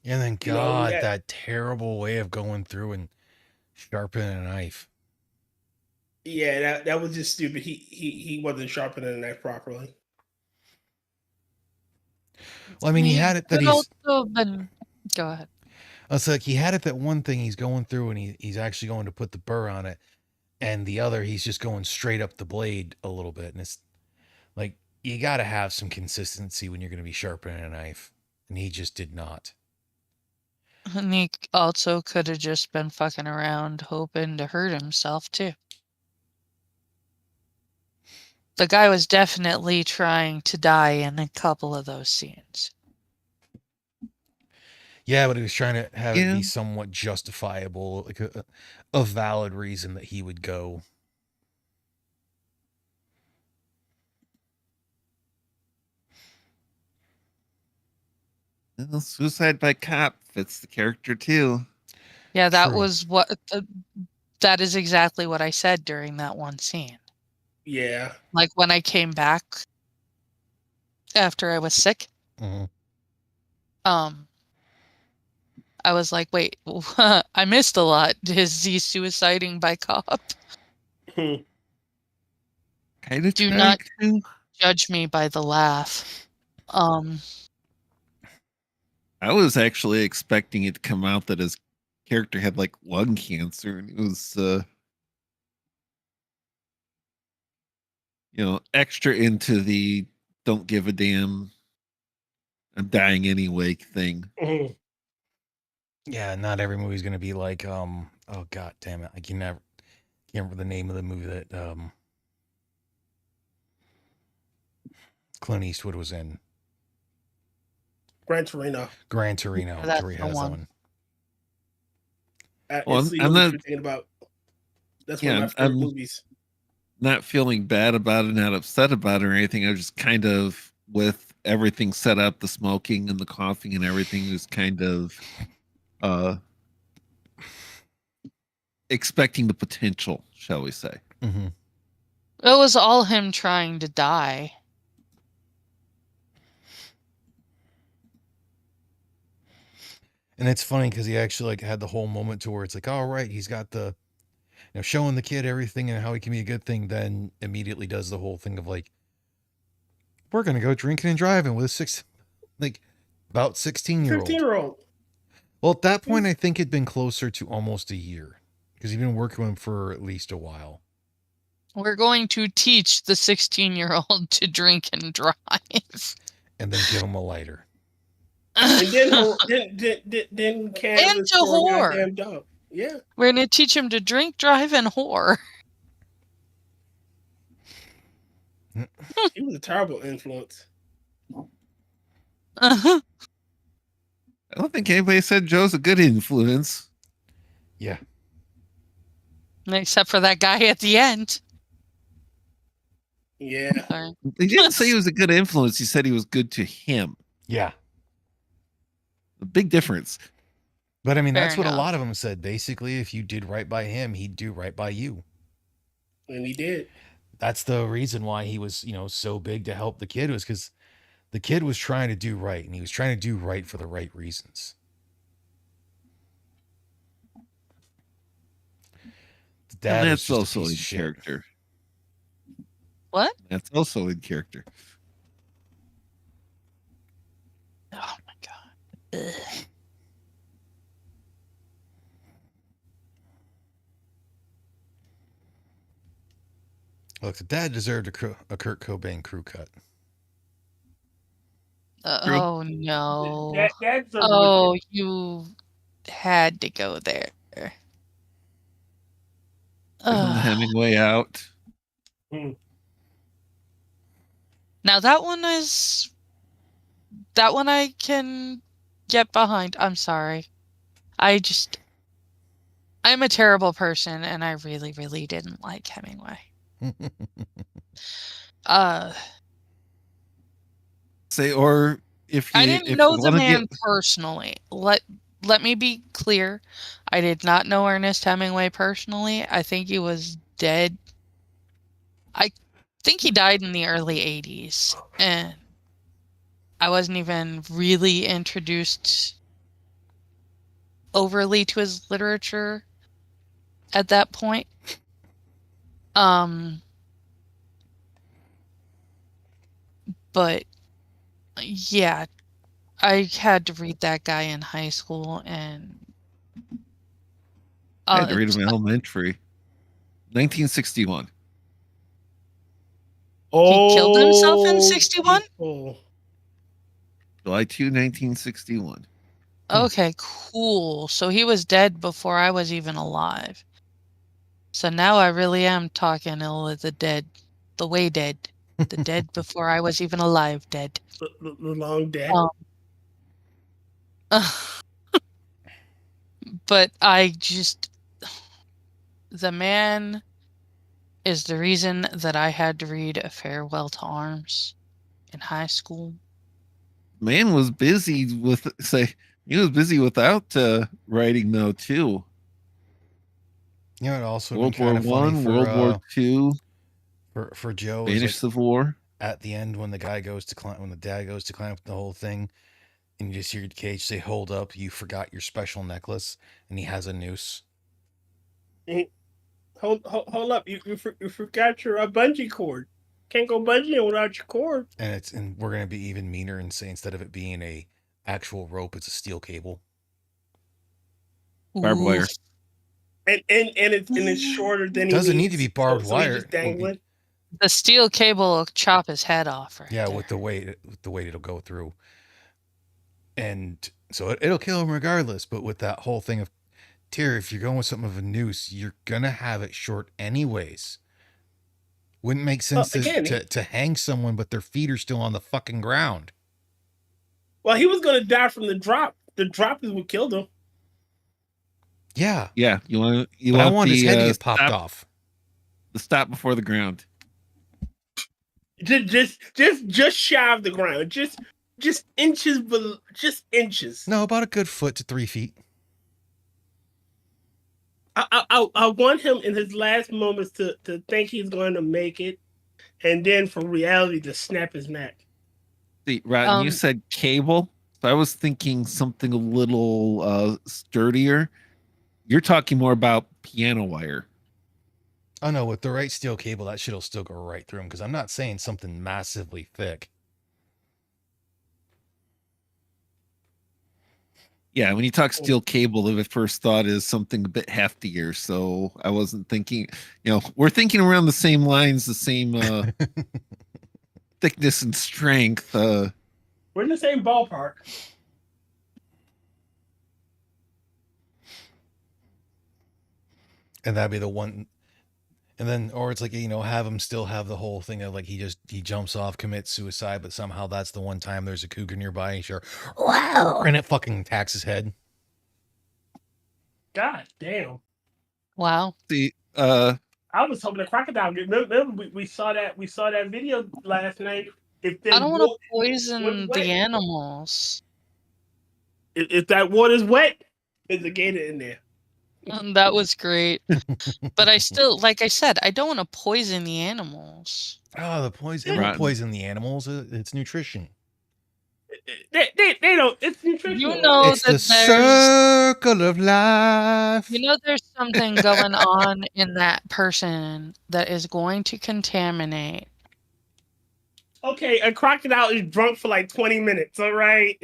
And then, You know, God, yeah. that terrible way of going through and sharpening a knife. Yeah, that was just stupid. He wasn't sharpening a knife properly. Well, I mean, he had it that could he's. also been. Go ahead. It's like he had it that one thing he's going through and he's actually going to put the burr on it. And the other, he's just going straight up the blade a little bit. And it's like, you got to have some consistency when you're going to be sharpening a knife. And he just did not. And he also could have just been fucking around hoping to hurt himself too. The guy was definitely trying to die in a couple of those scenes. Yeah, but he was trying to have it be somewhat justifiable, like a valid reason that he would go. Well, suicide by cop fits the character too. Yeah, that True. was what. That is exactly what I said during that one scene. Yeah. Like when I came back after I was sick. Mm-hmm. I was like, wait, I missed a lot. Is he suiciding by cop? Kind of. Do not judge me by the laugh. I was actually expecting it to come out that his character had like lung cancer and it was extra into the don't give a damn, I'm dying anyway thing. Mm-hmm. Yeah, not every movie's gonna be like oh god damn it, I can't remember the name of the movie that Clint Eastwood was in. Gran Torino. Gran Torino. That's Tori the has that one. one. It's the movie you're thinking about. That's one Yeah, of my favorite I'm movies. not feeling bad about it, not upset about it or anything. I was just kind of with everything set up, the smoking and the coughing and everything, just kind of uh expecting the potential, shall we say. Mm-hmm. It was all him trying to die. And it's funny because he actually like had the whole moment to where it's like, all right, he's got the, showing the kid everything and how he can be a good thing. Then immediately does the whole thing of like, we're gonna go drinking and driving with about 16-year-old. 15-year-old. Well, at that point, I think it'd been closer to almost a year because he'd been working with him for at least a while. We're going to teach the 16-year-old to drink and drive. And then give him a lighter. And then canvas to for a whore. goddamn dog. Yeah. We're going to teach him to drink, drive, and whore. He was a terrible influence. Uh-huh. I don't think anybody said Joe's a good influence. Yeah. Except for that guy at the end. Yeah. Sorry. He didn't say he was a good influence. He said he was good to him. Yeah. A big difference. But I mean, Fair that's what a enough. lot of them said. Basically, if you did right by him, he'd do right by you. And he did. That's the reason why he was, so big to help the kid, was because the kid was trying to do right, and he was trying to do right for the right reasons. The dad And was that's just a also piece in of shit. character. What? That's also in character. Oh my god. Ugh. Look, the dad deserved a Kurt Cobain crew cut. Oh no. That's a Oh, you had to go there. Giving the Hemingway out. Now that one I can get behind. I'm sorry. I'm a terrible person and I really, really didn't like Hemingway. Say, or if you, I didn't if know you the want to man get, personally. Let me be clear. I did not know Ernest Hemingway personally. I think he was dead. I think he died in the early 80s. And I wasn't even really introduced overly to his literature at that point. But yeah, I had to read that guy in high school, and I had to read him in elementary. 1961. Oh, he killed himself in 61? July 2, 1961. Okay, cool. So he was dead before I was even alive. So now I really am talking ill of the dead. The way dead. The dead before I was even alive dead. The long dead. But the man is the reason that I had to read A Farewell to Arms in high school. Man was busy he was busy without writing though too. It also World been kind War of funny One, for World War II, for Joe. Spanish Civil War. At the end, when the dad goes to climb up the whole thing, and you just hear Cage say, "Hold up, you forgot your special necklace," and he has a noose. Hold up! You forgot your bungee cord. Can't go bungee without your cord. And we're gonna be even meaner and say, instead of it being a actual rope, it's a steel cable. Barbed wire. And it's shorter than he doesn't needs, need to be barbed so wire. Just dangling. The steel cable will chop his head off. Right yeah, there. with the weight it'll go through, and so it'll kill him regardless. But with that whole thing of Tyr, if you're going with something of a noose, you're gonna have it short anyways. Wouldn't make sense to hang someone, but their feet are still on the fucking ground. Well, he was gonna die from the drop. The drop is what killed him. Yeah, Yeah, you want but I want his head to get popped stop, off. the stop before the ground. Just shy of the ground. Just inches below, just inches. No, about a good foot to 3 feet. I want him in his last moments to think he's going to make it, and then for reality to snap his neck. See, Rotn, you Um, said cable, so I was thinking something a little sturdier. You're talking more about piano wire. Oh no, with the right steel cable, that shit'll still go right through him. Because I'm not saying something massively thick. Yeah, when you talk steel cable, the first thought is something a bit heftier. So I wasn't thinking, we're thinking around the same lines, the same thickness and strength. We're in the same ballpark. And that'd be the one. And then, or it's like, have him still have the whole thing of like he jumps off, commits suicide, but somehow that's the one time there's a cougar nearby and sure, wow, and it fucking attacks his head. God damn. wow. See, I was hoping a crocodile. Remember we saw that video last night. I don't want to poison the animals. If that water's wet, there's a gator in there. That was great. But I still, like I said, I don't want to poison the animals. Oh, the poison! It won't poison the animals. It's nutrition. They don't. It's nutritional. You know It's the that there's circle of life. there's something going on in that person that is going to contaminate. Okay, a crocodile is drunk for like 20 minutes. All right,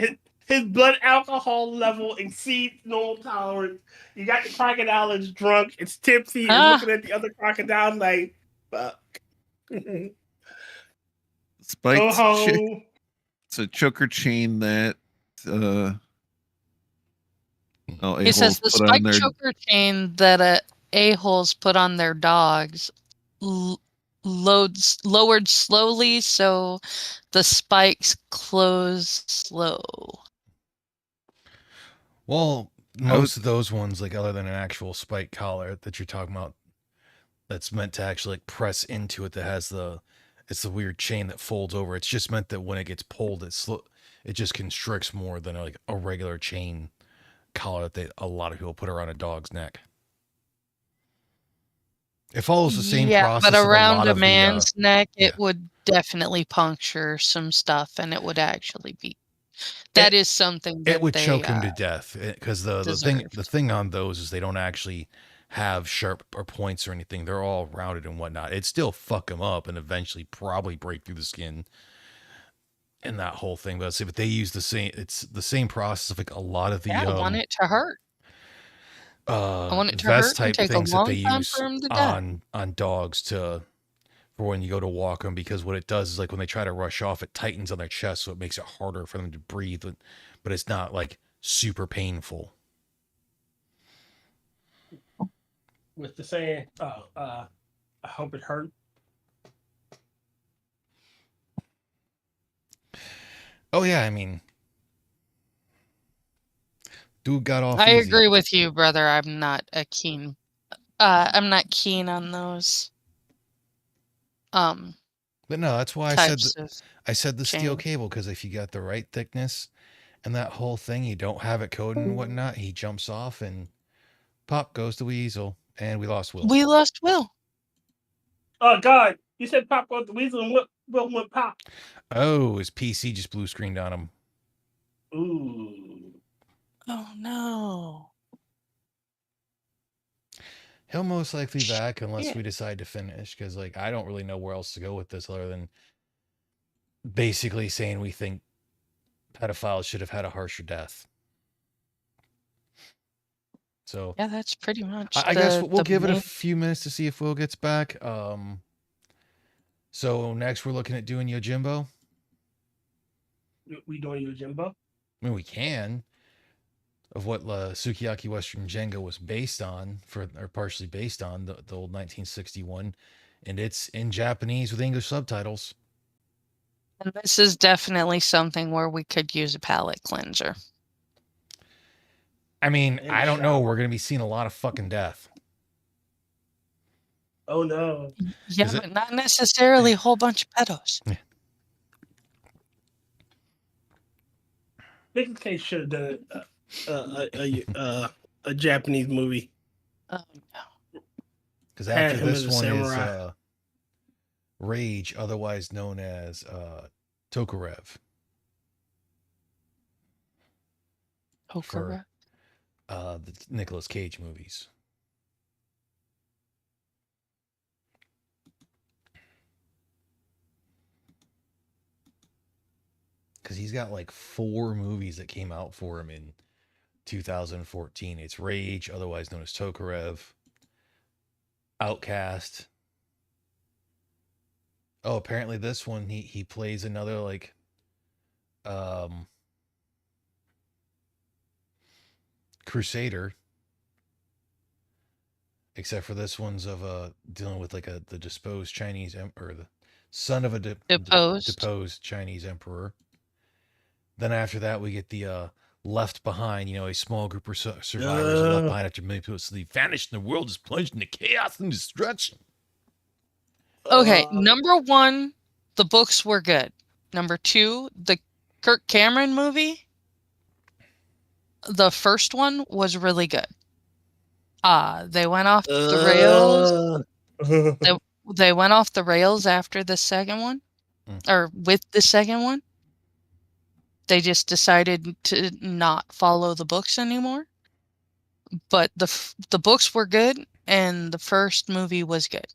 his blood alcohol level exceeds normal tolerance. You got the crocodile is drunk. It's tipsy. It's looking at the other crocodile like, fuck. Spiked Go home. It's a choker chain that He says the spike choker chain that a-holes put on their dogs lowered slowly, so the spikes close slow. Well, most of those ones, like other than an actual spike collar that you're talking about, that's meant to actually like press into it, that has it's the weird chain that folds over. It's just meant that when it gets pulled, it just constricts more than like a regular chain collar that a lot of people put around a dog's neck. It follows the same process. But around a man's neck, it would definitely puncture some stuff, and it would actually be. That is something that it would choke him to death, because the thing on those is they don't actually have sharp or points or anything. They're all rounded and whatnot. It'd still fuck him up and eventually probably break through the skin and that whole thing. But they use it's the same process of like a lot of the I want it to hurt. I want it to vest hurt and type take things a long that they time use for him to die. on dogs for when you go to walk them, because what it does is like when they try to rush off, it tightens on their chest, so it makes it harder for them to breathe, but it's not like super painful. With the saying, I hope it hurt. Oh yeah, I mean, dude got off. I agree with you, brother. I'm not keen on those. But no, that's why I said the steel cable, because if you got the right thickness and that whole thing, you don't have it coated and whatnot, he jumps off and pop goes the weasel, and we lost Will. We lost Will. Oh God! You said pop goes the weasel, and Will went pop. Oh, his PC just blue screened on him. Ooh. Oh no. He'll most likely back unless we decide to finish, because like I don't really know where else to go with this other than basically saying we think pedophiles should have had a harsher death. So yeah, that's pretty much. I guess we'll give it a few minutes to see if Will gets back. So next we're looking at doing Yojimbo. We doing Yojimbo? I mean, we can. Of what Sukiyaki Western Jenga was based on, or partially based on, the old 1961, and it's in Japanese with English subtitles. And this is definitely something where we could use a palate cleanser. I mean, And I don't know. shower. We're gonna be seeing a lot of fucking death. Oh no. Yeah, Is it- but not necessarily a whole bunch of pedos. Nicolas Cage should have done a Japanese movie. No. Because Had after him this as a one is samurai. Rage, otherwise known as Tokarev. Okra. The Nicolas Cage movies. Because he's got like 4 movies that came out for him in 2014. It's Rage, otherwise known as Tokarev, Outcast. Oh, apparently this one he plays another like Crusader. Except for this one's of dealing with like the deposed Chinese or the son of a deposed Chinese emperor. Then after that we get the Left Behind, a small group of survivors are left behind after many people sleep, vanished, and the world is plunged into chaos and destruction. Okay, number 1, the books were good. Number 2, the Kirk Cameron movie, the first one was really good. They went off the rails. They went off the rails after the second one, or with the second one. They just decided to not follow the books anymore. But the books were good, and the first movie was good.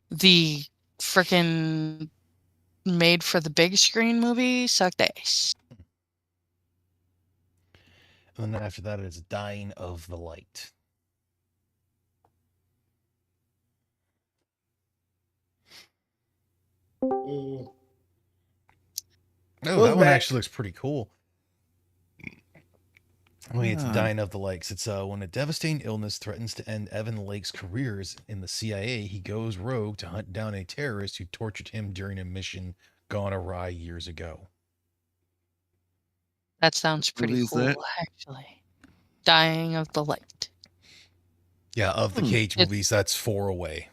The freaking made for the big screen movie sucked ass. And then after that it's Dying of the Light. Oh, that one actually looks pretty cool. It's Dying of the Lakes. It's when a devastating illness threatens to end Evan Lake's careers in the CIA, he goes rogue to hunt down a terrorist who tortured him during a mission gone awry years ago. That sounds pretty cool, actually. Dying of the Light. Yeah, of the Cage movies, that's 4 away.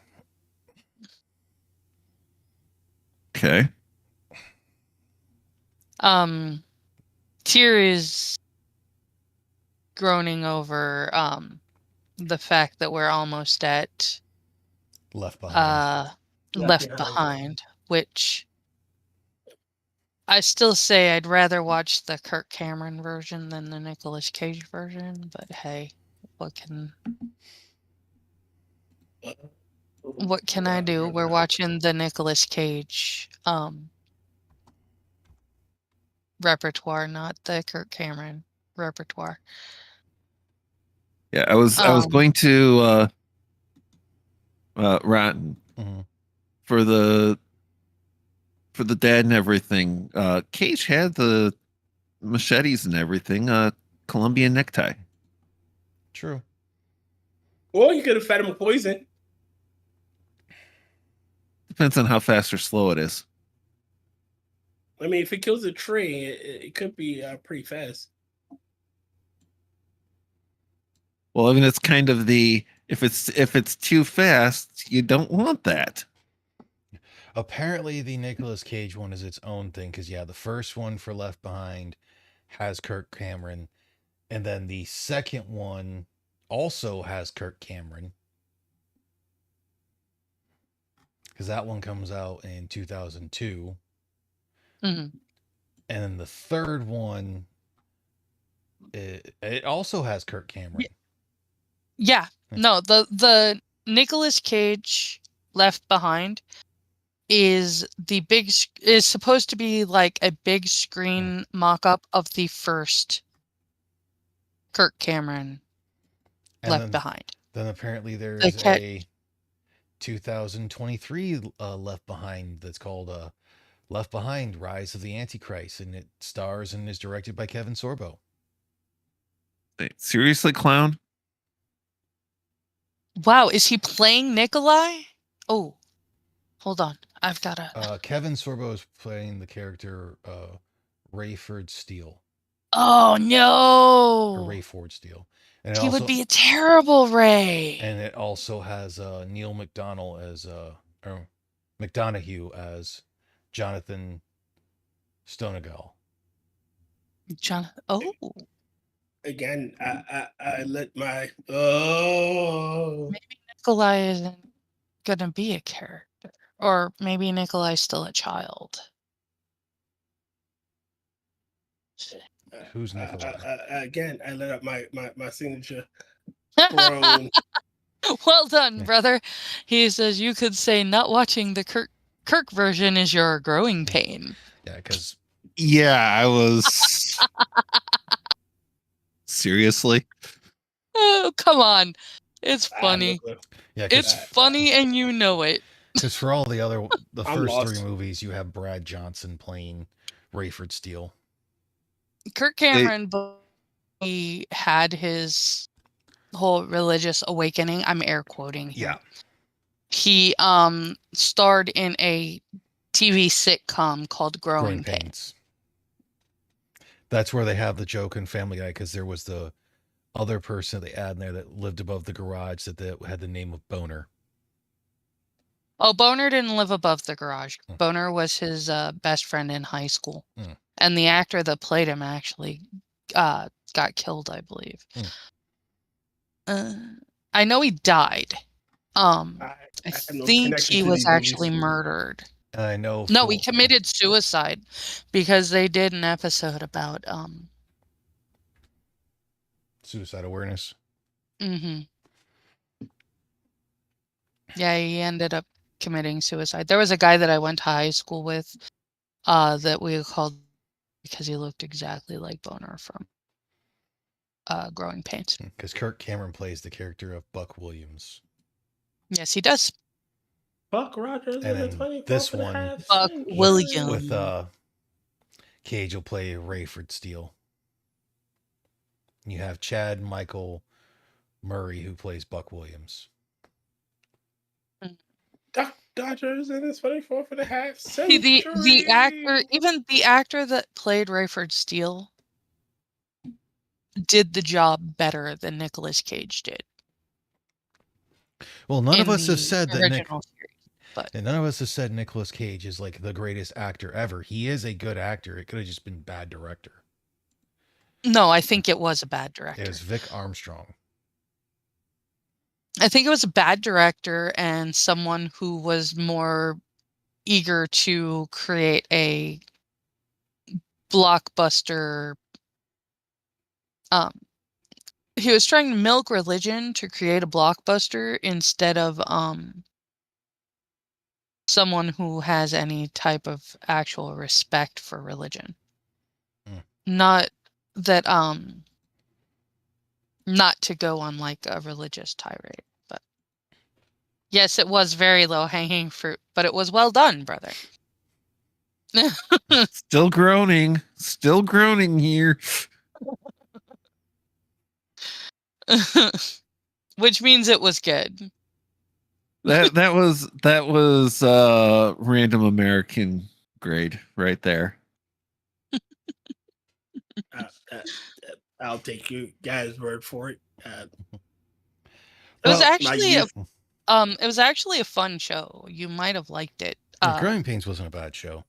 Okay. Tyr is groaning over the fact that we're almost at Left Behind, which I still say I'd rather watch the Kirk Cameron version than the Nicolas Cage version, but hey, what can I do? We're watching the Nicolas Cage repertoire, not the Kirk Cameron repertoire. Yeah, I was going to Rotn for the dad and everything. Cage had the machetes and everything. Colombian necktie. True. Or you could have fed him a poison. Depends on how fast or slow it is. I mean, if it kills a tree, it could be pretty fast. Well, I mean, it's kind of if it's too fast, you don't want that. Apparently, the Nicolas Cage one is its own thing because the first one for Left Behind has Kirk Cameron, and then the second one also has Kirk Cameron because that one comes out in 2002. And then the third one, it also has Kirk Cameron. Yeah. No, the Nicolas Cage Left Behind is supposed to be like a big screen mock-up of the first Kirk Cameron Left Behind. Then apparently there's a 2023 Left Behind that's called Left Behind: Rise of the Antichrist, and it stars and is directed by Kevin Sorbo. Seriously, clown? Wow, is he playing Nikolai? Oh, hold on. I've got Kevin Sorbo is playing the character Rayford Steele. Oh or no! Ray Ford Steele. And He would be a terrible Ray. and it also has Neil McDonald as or McDonough as Jonathan Stonegal. John. Oh, Again, I let my oh. maybe Nikolai isn't gonna be a character, or maybe Nikolai's still a child. Who's Nikolai? Again, I let up my signature groan. Well done, brother. He says you could say not watching the Kirk version is your growing pain. Yeah, because Yeah, I was. Seriously? Oh, come on. It's I have no funny. clue. yeah, It's funny and you know it. because for all the I'm first lost. 3 movies, you have Brad Johnson playing Rayford Steele. Kirk Cameron, he had his whole religious awakening. I'm air quoting here. He starred in a TV sitcom called Growing Pains. That's where they have the joke in Family Guy, because there was the other person they add in there that lived above the garage that had the name of Boner. Oh, Boner didn't live above the garage. Hmm. Boner was his best friend in high school. Hmm. And the actor that played him actually got killed, I believe. I know he died. I have no think connection he to was these actually movies. murdered. And I know. No, he committed suicide because they did an episode about Suicide awareness. Mm-hmm. Yeah, he ended up committing suicide. There was a guy that I went to high school with that we called because he looked exactly like Boner from Growing Pains. Because Kirk Cameron plays the character of Buck Williams. Yes, he does. Buck Rogers And in the then 24 this and a one, half Buck century. Williams. with Cage will play Rayford Steele. You have Chad Michael Murray who plays Buck Williams. Duck Dodgers in this 24 and a half See, century. the actor, even the actor that played Rayford Steele, did the job better than Nicolas Cage did. Well, none of us have the said that original series, but and none of us have said Nicolas Cage is like the greatest actor ever. He is a good actor. It could have just been bad director. no, I think it was a bad director. It was Vic Armstrong. I think it was a bad director and someone who was more eager to create a blockbuster. He was trying to milk religion to create a blockbuster instead of someone who has any type of actual respect for religion. Not that not to go on like a religious tirade, but yes, it was very low hanging fruit, but it was well done, brother. Still groaning here. Which means it was good. That was random American grade right there. I'll take you guys' word for it. It was actually a fun show. You might have liked it. Growing Pains wasn't a bad show.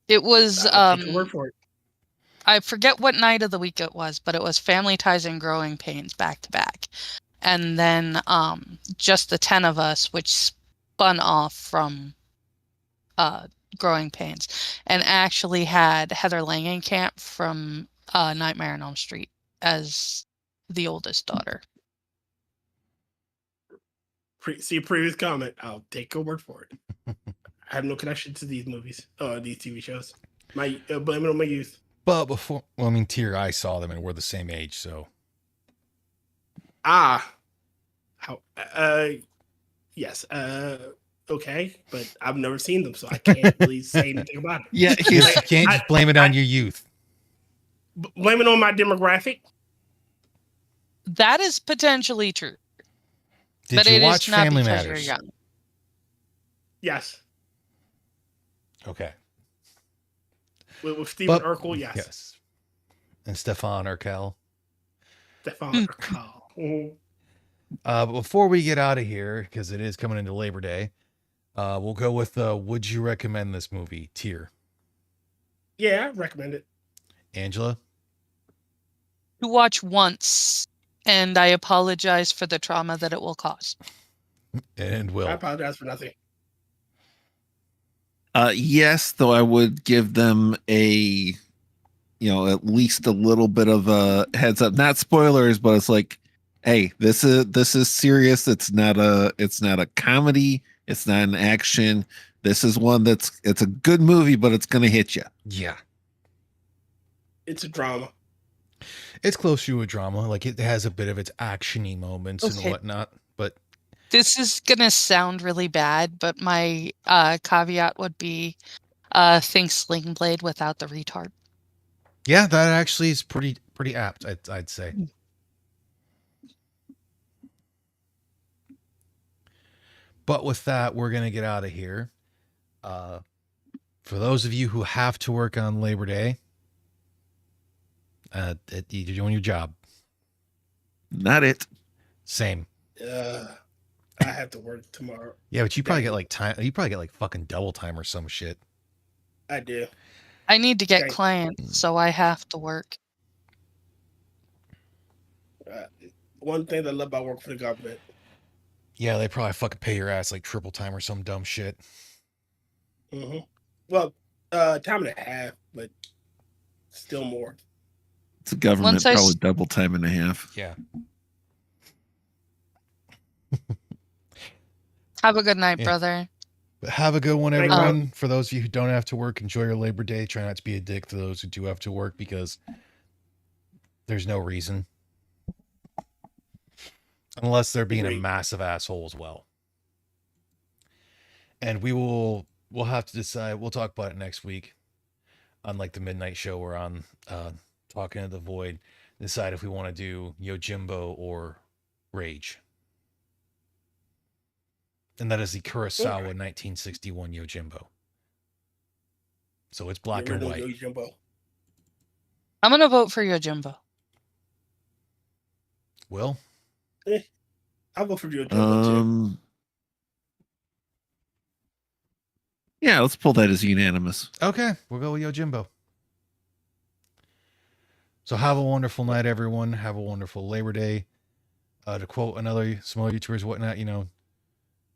It was I'll take your word for it. I forget what night of the week it was, but it was Family Ties and Growing Pains back to back. And then Just the 10 of Us, which spun off from Growing Pains and actually had Heather Langenkamp from Nightmare on Elm Street as the oldest daughter. See a previous comment. I'll take your word for it. I have no connection to these movies, these TV shows. My blame it on my youth. But before, well, I mean, Tier, I saw them and we're the same age, so. Yes. Okay, but I've never seen them, so I can't really say anything about it. Yeah, You can't just blame it on your youth. Blame it on my demographic. That is potentially true. Did you watch Family because Matters? you're young. Yes. Okay. with Stephen But- Urkel, yes. Yes. And Stefan Urkel. Stefan Urkel. Mhm. But before we get out of here, because it is coming into Labor Day, we'll go with would you recommend this movie tier. Yeah, I recommend it. Angela? To watch once, and I apologize for the trauma that it will cause. And I Will. apologize for nothing. Yes, though I would give them a, at least a little bit of a heads up. Not spoilers, but it's like, hey, this is serious. It's not a comedy. It's not an action. This is one it's a good movie, but it's gonna hit you. Yeah. It's a drama. It's close to a drama. Like, it has a bit of its action-y moments and Okay. whatnot. But This is gonna sound really bad, but my caveat would be think Sling Blade without the retard. yeah, that actually is pretty apt, I'd say. But with that, we're going to get out of here. For those of you who have to work on Labor Day, you're doing your job. Not it. Same. I have to work tomorrow. Yeah, but you probably get like time. You probably get like fucking double time or some shit. I do. I need to get Okay. clients, so I have to work. One thing that I love about working for the government. Yeah, they probably fucking pay your ass like triple time or some dumb shit. Mm-hmm. Well, time and a half, but still more. It's a government, Once I probably s- double time and a half. Yeah. Have a good night, Yeah. brother. But have a good one, Thank you. everyone. For those of you who don't have to work, enjoy your Labor Day. Try not to be a dick to those who do have to work because there's no reason. Unless they're being a Agreed. massive asshole as well. And we'll have to decide. We'll talk about it next week on like the midnight show we're on, Talking to the Void. Decide if we want to do Yojimbo or Rage. And that is the Kurosawa 1961 Yojimbo. So it's black and white. Jumbo. I'm gonna vote for Yojimbo. Will? I'll go for Jumbo too. Yeah, let's pull that as unanimous. Okay, we'll go with Yojimbo. So have a wonderful night, everyone. Have a wonderful Labor Day. To quote some other YouTubers, whatnot,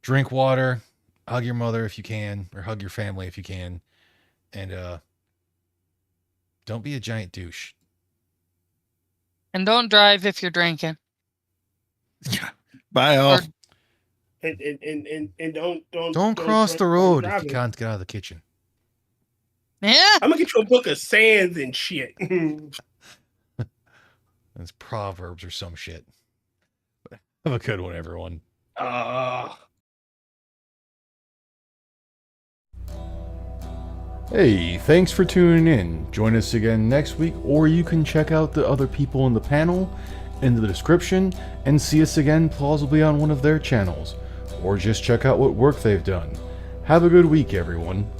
drink water, hug your mother if you can, or hug your family if you can, and don't be a giant douche. And don't drive if you're drinking. Yeah. Bye all. And Don't cross the road if driving. you can't get out of the kitchen. Yeah. I'm gonna get you a book of sands and shit. It's Proverbs or some shit. But have a good one, everyone. Hey, thanks for tuning in. Join us again next week, or you can check out the other people in the panel in the description and see us again plausibly on one of their channels, or just check out what work they've done. Have a good week, everyone.